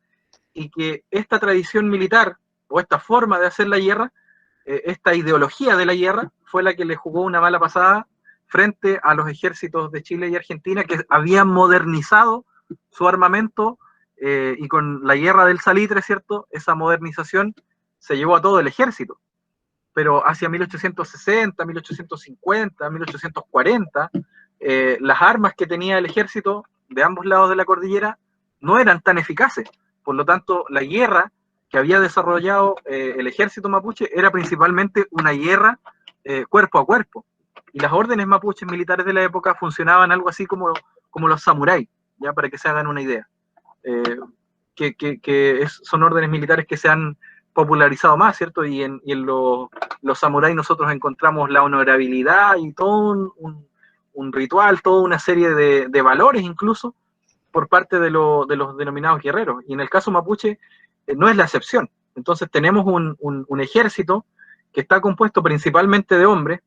y que esta tradición militar, o esta forma de hacer la guerra, esta ideología de la guerra, fue la que le jugó una mala pasada frente a los ejércitos de Chile y Argentina, que habían modernizado su armamento, y con la guerra del salitre, ¿cierto?, esa modernización se llevó a todo el ejército. Pero hacia 1860, 1850, 1840, las armas que tenía el ejército de ambos lados de la cordillera no eran tan eficaces. Por lo tanto, la guerra que había desarrollado el ejército mapuche era principalmente una guerra cuerpo a cuerpo. Y las órdenes mapuches militares de la época funcionaban algo así como los samuráis, ya para que se hagan una idea. Son órdenes militares que se han popularizado más, ¿cierto? Y en los samuráis nosotros encontramos la honorabilidad y todo un ritual, toda una serie de valores incluso por parte de los denominados guerreros. Y en el caso mapuche no es la excepción. Entonces tenemos un ejército que está compuesto principalmente de hombres,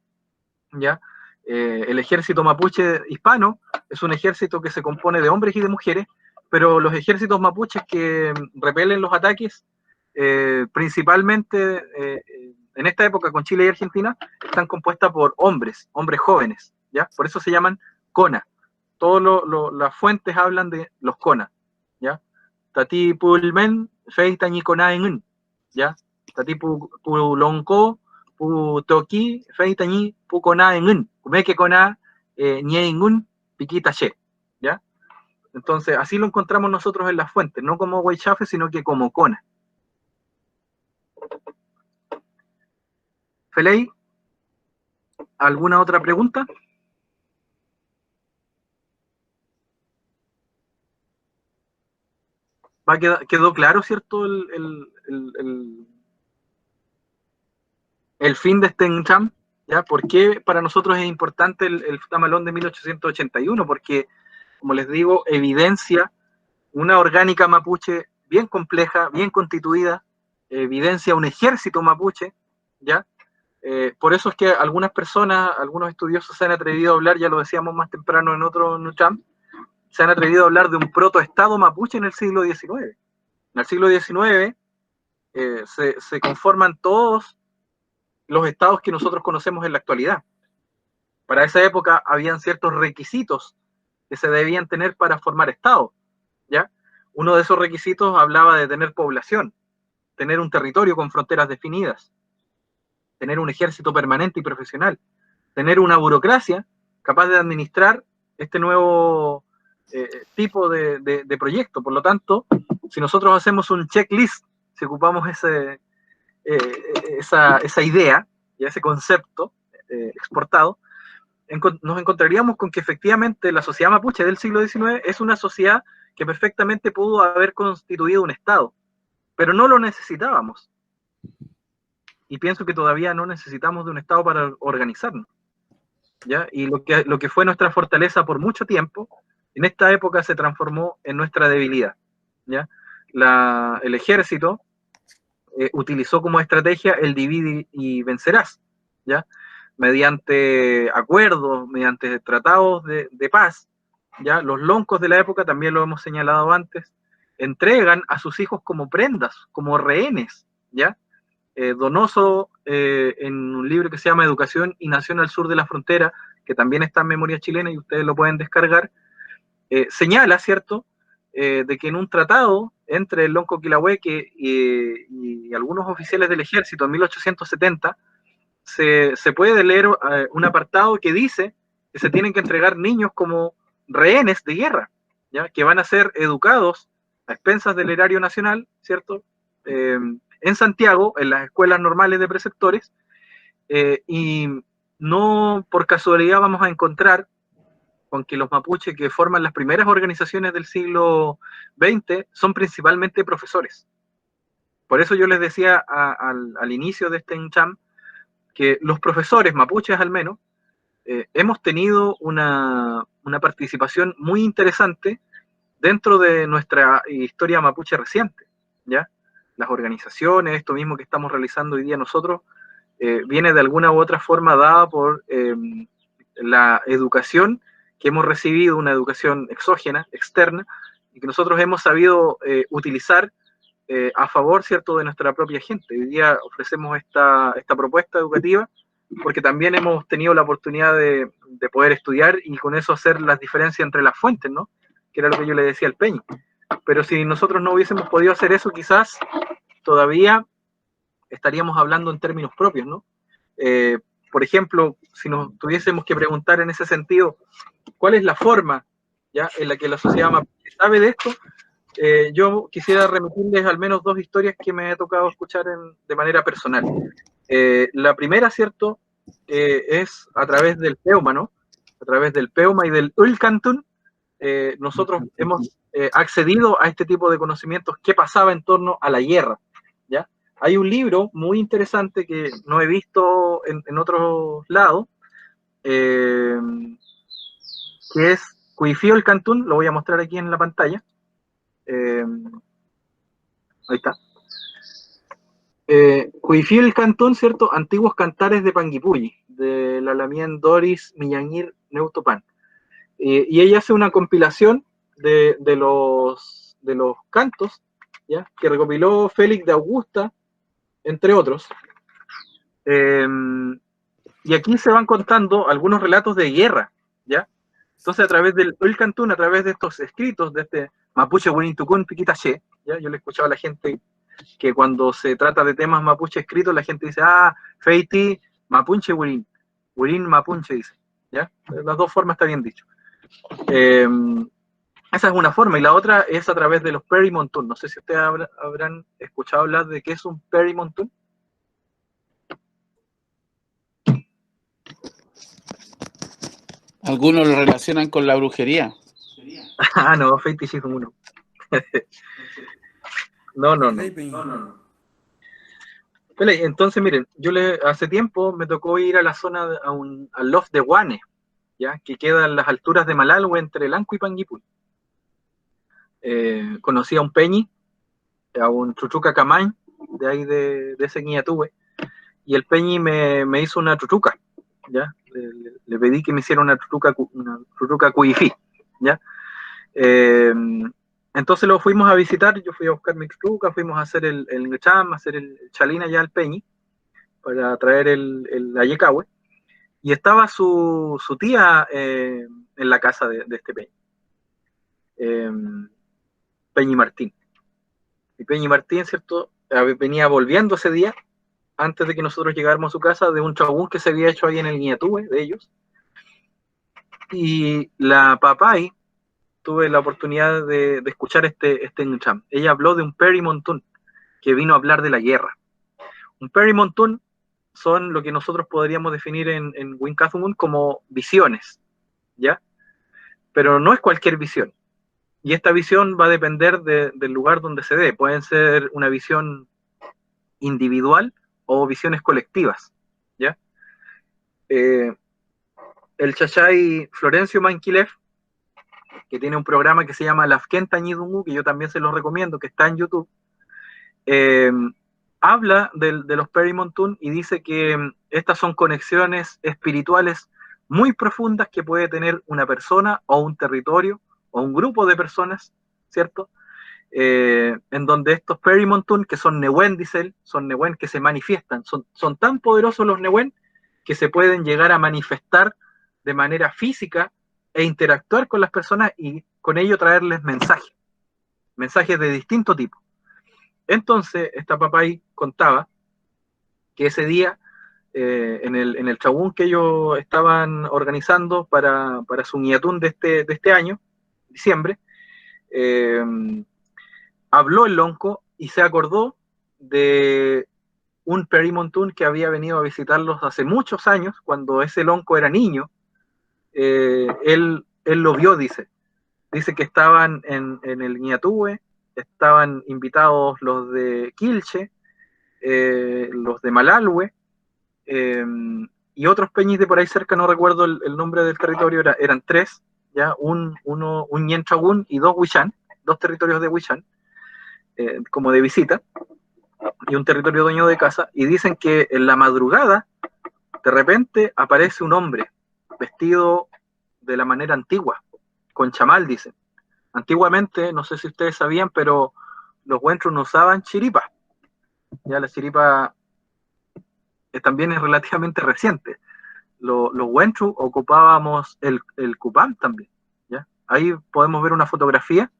¿ya? El ejército mapuche hispano es un ejército que se compone de hombres y de mujeres, pero los ejércitos mapuches que repelen los ataques, principalmente en esta época con Chile y Argentina, están compuestas por hombres jóvenes, ¿ya? Por eso se llaman CONA. Todas las fuentes hablan de los CONA, ¿ya? Tati pulmen, fei tañi CONA en, ¿ya? Tati pulonco, pu toki, fei tañi pu CONA en, kumeke CONA, ñe en, piquita che, ¿ya? Entonces, así lo encontramos nosotros en las fuentes, no como Weichafe, sino que como CONA. Feley, ¿alguna otra pregunta? ¿Quedó claro, cierto, el fin de este encham? ¿Ya? ¿Por qué para nosotros es importante el Tamalón de 1881? Porque, como les digo, evidencia una orgánica mapuche bien compleja, bien constituida, evidencia un ejército mapuche, ¿ya? Por eso es que algunas personas, algunos estudiosos se han atrevido a hablar, ya lo decíamos más temprano en otro Nucham, se han atrevido a hablar de un protoestado mapuche en el siglo XIX. En el siglo XIX se conforman todos los estados que nosotros conocemos en la actualidad. Para esa época habían ciertos requisitos que se debían tener para formar estados, ¿ya? Uno de esos requisitos hablaba de tener población, tener un territorio con fronteras definidas, tener un ejército permanente y profesional, tener una burocracia capaz de administrar este nuevo tipo de proyecto. Por lo tanto, si nosotros hacemos un checklist, si ocupamos esa idea y ese concepto exportado, nos encontraríamos con que efectivamente la sociedad mapuche del siglo XIX es una sociedad que perfectamente pudo haber constituido un Estado, pero no lo necesitábamos. Y pienso que todavía no necesitamos de un Estado para organizarnos, ¿ya? Y lo que fue nuestra fortaleza por mucho tiempo, en esta época se transformó en nuestra debilidad, ¿ya? El ejército utilizó como estrategia el divide y vencerás, ¿ya? Mediante acuerdos, mediante tratados de paz, ¿ya? Los loncos de la época, también lo hemos señalado antes, entregan a sus hijos como prendas, como rehenes, ¿ya? Donoso, en un libro que se llama Educación y Nación al Sur de la Frontera, que también está en memoria chilena y ustedes lo pueden descargar, señala, ¿cierto?, de que en un tratado entre el Lonco Quilahueque y algunos oficiales del ejército en 1870, se puede leer un apartado que dice que se tienen que entregar niños como rehenes de guerra, ¿ya? Que van a ser educados a expensas del erario nacional, ¿cierto?, en Santiago, en las escuelas normales de preceptores, y no por casualidad vamos a encontrar con que los mapuches que forman las primeras organizaciones del siglo XX son principalmente profesores. Por eso yo les decía al inicio de este Encham que los profesores, mapuches al menos, hemos tenido una participación muy interesante dentro de nuestra historia mapuche reciente, ¿ya? Las organizaciones, esto mismo que estamos realizando hoy día nosotros, viene de alguna u otra forma dada por la educación que hemos recibido, una educación exógena, externa, y que nosotros hemos sabido utilizar a favor, ¿cierto?, de nuestra propia gente. Hoy día ofrecemos esta propuesta educativa porque también hemos tenido la oportunidad de poder estudiar y con eso hacer las diferencias entre las fuentes, ¿no?, que era lo que yo le decía al Peñi. Pero si nosotros no hubiésemos podido hacer eso, quizás todavía estaríamos hablando en términos propios, ¿no? Por ejemplo, si nos tuviésemos que preguntar en ese sentido, ¿cuál es la forma, ya, en la que la sociedad mapuche sabe de esto? Yo quisiera remitirles al menos dos historias que me ha tocado escuchar de manera personal. La primera, ¿cierto?, es a través del Peuma, ¿no? A través del Peuma y del Ulcantún, nosotros hemos accedido a este tipo de conocimientos que pasaba en torno a la guerra, ¿ya? Hay un libro muy interesante que no he visto en otros lados, que es Cuifío el Cantún, lo voy a mostrar aquí en la pantalla. Ahí está. Cuifío el Cantún, ¿cierto? Antiguos cantares de Panguipulli, de la Lamien Doris Millañir Neutopan. Y ella hace una compilación de los cantos, ¿ya?, que recopiló Félix de Augusta, entre otros. Y aquí se van contando algunos relatos de guerra, ¿ya? Entonces, a través del Cantún, a través de estos escritos, de este Mapuche Winitucún Piquitaché, ¿ya? Yo le escuchaba a la gente que cuando se trata de temas mapuche escritos, la gente dice, Feiti, Mapunche Wirin, Wirin Mapunche, dice, ¿ya? Las dos formas está bien dicho. Esa es una forma, y la otra es a través de los Perimontún. No sé si ustedes habrán escuchado hablar de qué es un Perimontún. Algunos lo relacionan con la brujería. No, fetichismo uno. No. Entonces, miren, hace tiempo me tocó ir a la zona, al loft de Guane, ¿ya?, que queda en las alturas de Malalhue, entre Lanco y Panguipulli. Conocí a un Peñi, a un Chuchuca Camañ, de ahí de ese Ñatúe, y el Peñi me hizo una chuchuca, ¿ya? Le pedí que me hiciera una chuchuca cuifí, ¿ya? Entonces lo fuimos a visitar, yo fui a buscar mi chuchuca, fuimos a hacer el ngcham, a hacer el chalín allá al Peñi, para traer el ayecahue, y estaba su tía en la casa de este Peñi, Peñi Martín. Y Peñi Martín, ¿cierto? Venía volviendo ese día, antes de que nosotros llegáramos a su casa, de un chabún que se había hecho ahí en el Ñatúe de ellos. Y la papay, tuve la oportunidad de escuchar este ngcham. Ella habló de un Perimontún que vino a hablar de la guerra. Un Perimontún son lo que nosotros podríamos definir en Wincazumun como visiones, ¿ya? Pero no es cualquier visión. Y esta visión va a depender del lugar donde se dé. Pueden ser una visión individual o visiones colectivas, ¿ya? El chachay Florencio Manquilev, que tiene un programa que se llama Lafkenta Ñidungu, que yo también se los recomiendo, que está en YouTube, habla de los Perimontún y dice que estas son conexiones espirituales muy profundas que puede tener una persona o un territorio o un grupo de personas, ¿cierto? En donde estos Perimontún, que son Newen, dice él, son Newen que se manifiestan, son tan poderosos los Newen que se pueden llegar a manifestar de manera física e interactuar con las personas y con ello traerles mensajes de distinto tipo. Entonces, esta papay contaba que ese día, en el chabún que ellos estaban organizando para su ñatún de este año, diciembre, habló el lonco y se acordó de un Perimontún que había venido a visitarlos hace muchos años, cuando ese lonco era niño. Él lo vio, dice que estaban en el Ñatúe, estaban invitados los de Quilche, los de Malalhue, y otros peñis de por ahí cerca, no recuerdo el nombre del territorio, eran tres, ¿ya? un Ñen Chagún y dos Huichán, dos territorios de Huichán, como de visita, y un territorio dueño de casa, y dicen que en la madrugada, de repente, aparece un hombre vestido de la manera antigua, con chamal, dicen. Antiguamente, no sé si ustedes sabían, pero los huentros no usaban chiripa. Ya la chiripa también es relativamente reciente. Los huentros ocupábamos el cupán también, ¿ya? Ahí podemos ver una fotografía,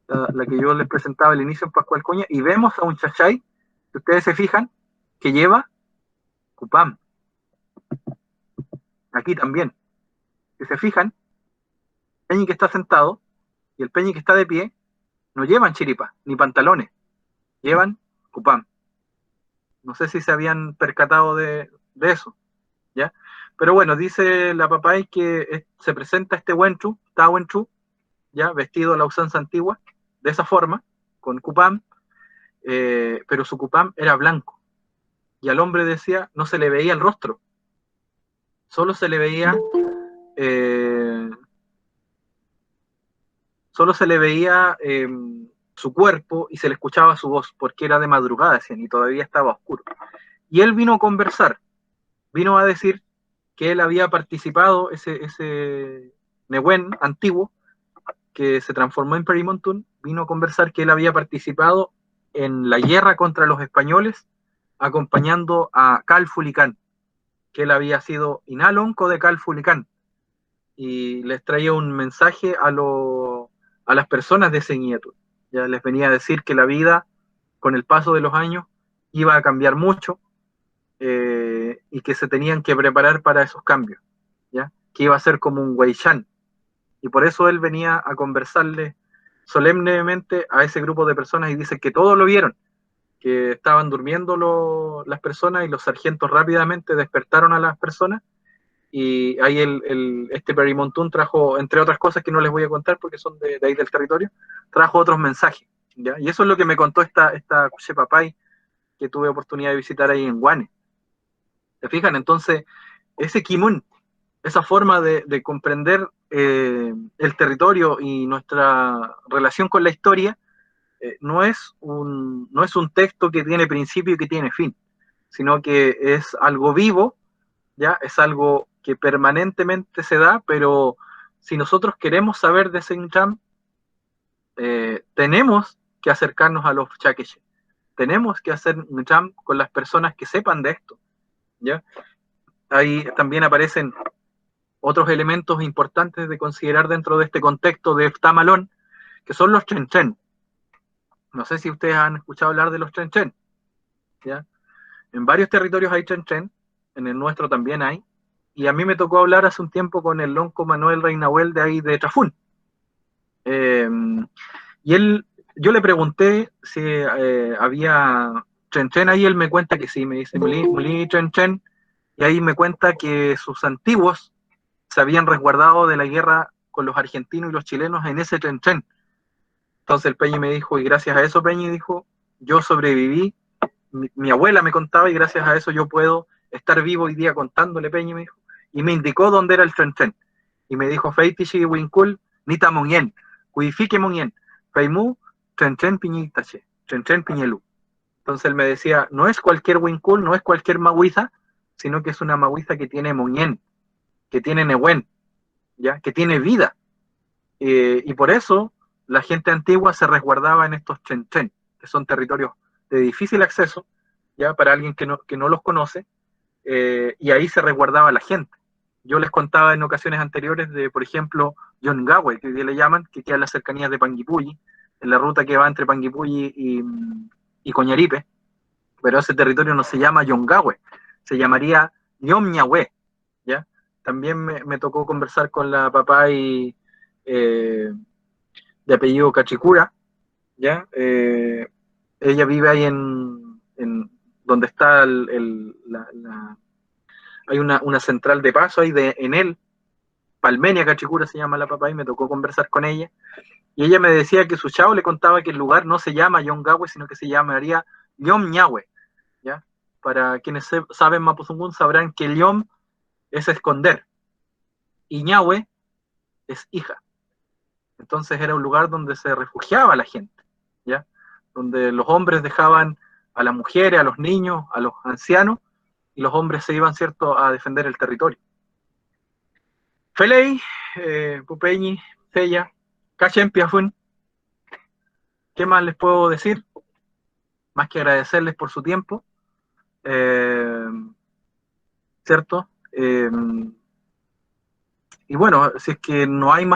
la que yo les presentaba al inicio en Pascual Coña, y vemos a un chachay, si ustedes se fijan, que lleva cupán. Aquí también. Si se fijan, el peñi que está sentado y el peñi que está de pie no llevan chiripa, ni pantalones, llevan cupán. No sé si se habían percatado de eso, ¿ya? Pero bueno, dice la papay que se presenta este Wenchu, Tawenchu, ya vestido a la usanza antigua, de esa forma, con cupán, pero su cupán era blanco. Y al hombre decía, no se le veía el rostro, solo se le veía su cuerpo y se le escuchaba su voz, porque era de madrugada, decían, y todavía estaba oscuro. Y él vino a conversar, vino a decir que él había participado, ese Nehuen antiguo, que se transformó en Perimontún, vino a conversar que él había participado en la guerra contra los españoles, acompañando a Calfulicán, que él había sido inalonco de Calfulicán, y les traía un mensaje a las personas de ese nieto. Ya les venía a decir que la vida, con el paso de los años, iba a cambiar mucho, y que se tenían que preparar para esos cambios, ¿ya? Que iba a ser como un Weishan. Y por eso él venía a conversarle solemnemente a ese grupo de personas, y dice que todos lo vieron, que estaban durmiendo las personas, y los sargentos rápidamente despertaron a las personas, y ahí este Perimontún trajo, entre otras cosas que no les voy a contar porque son de ahí del territorio, trajo otros mensajes, ¿ya? Y eso es lo que me contó esta Papay, que tuve oportunidad de visitar ahí en Guane. ¿Se fijan? Entonces, ese Kimun, esa forma de comprender el territorio y nuestra relación con la historia, no es un texto que tiene principio y que tiene fin, sino que es algo vivo, ¿ya? Es algo que permanentemente se da, pero si nosotros queremos saber de ese Incham, tenemos que acercarnos a los chaqueche, tenemos que hacer Incham con las personas que sepan de esto, ¿ya? Ahí también aparecen otros elementos importantes de considerar dentro de este contexto de Ftamalón, que son los chenchen. No sé si ustedes han escuchado hablar de los chenchen, ¿ya? En varios territorios hay chenchen, en el nuestro también hay, y a mí me tocó hablar hace un tiempo con el lonco Manuel Reinahuel de ahí de Trafún. Y yo le pregunté si había chenchen ahí, él me cuenta que sí, me dice, mulí chenchen, y ahí me cuenta que sus antiguos se habían resguardado de la guerra con los argentinos y los chilenos en ese chenchen. Entonces el Peñi me dijo, y gracias a eso, Peñi dijo, yo sobreviví, mi abuela me contaba, y gracias a eso yo puedo estar vivo hoy día contándole, Peñi me dijo, y me indicó dónde era el chenchen. Y me dijo, Feitichi Winkul, Nita Monien, Cuifique Monien, Feimu, Chenchen Piñitache, Chenchen Piñelú. Entonces él me decía, no es cualquier Winkul, no es cualquier mahuiza, sino que es una mahuiza que tiene Monien, que tiene Nehuen, ¿ya? Que tiene vida. Y por eso la gente antigua se resguardaba en estos chenchen, que son territorios de difícil acceso, ¿ya? Para alguien que no los conoce, y ahí se resguardaba la gente. Yo les contaba en ocasiones anteriores de, por ejemplo, Yongahue, que hoy día le llaman, que queda en las cercanías de Panguipulli, en la ruta que va entre Panguipulli y Coñaripe, pero ese territorio no se llama Yongahue, se llamaría Ñomñahue, ¿ya? También me tocó conversar con la papá de apellido Cachicura, ¿ya? Ella vive ahí en donde está hay una central de paso ahí en él, Palmenia Cachicura se llama la papá, y me tocó conversar con ella, y ella me decía que su chavo le contaba que el lugar no se llama Yongahue, sino que se llamaría Ñomñahue, ¿ya? Para quienes saben Mapuzungún sabrán que Yom es esconder, y Ñahue es hija. Entonces era un lugar donde se refugiaba la gente, ¿ya? Donde los hombres dejaban a las mujeres, a los niños, a los ancianos, y los hombres se iban, ¿cierto?, a defender el territorio. Felei, Pupeñi, Sella, Cachen Piafun, ¿qué más les puedo decir? Más que agradecerles por su tiempo, ¿cierto? Y bueno, si es que no hay más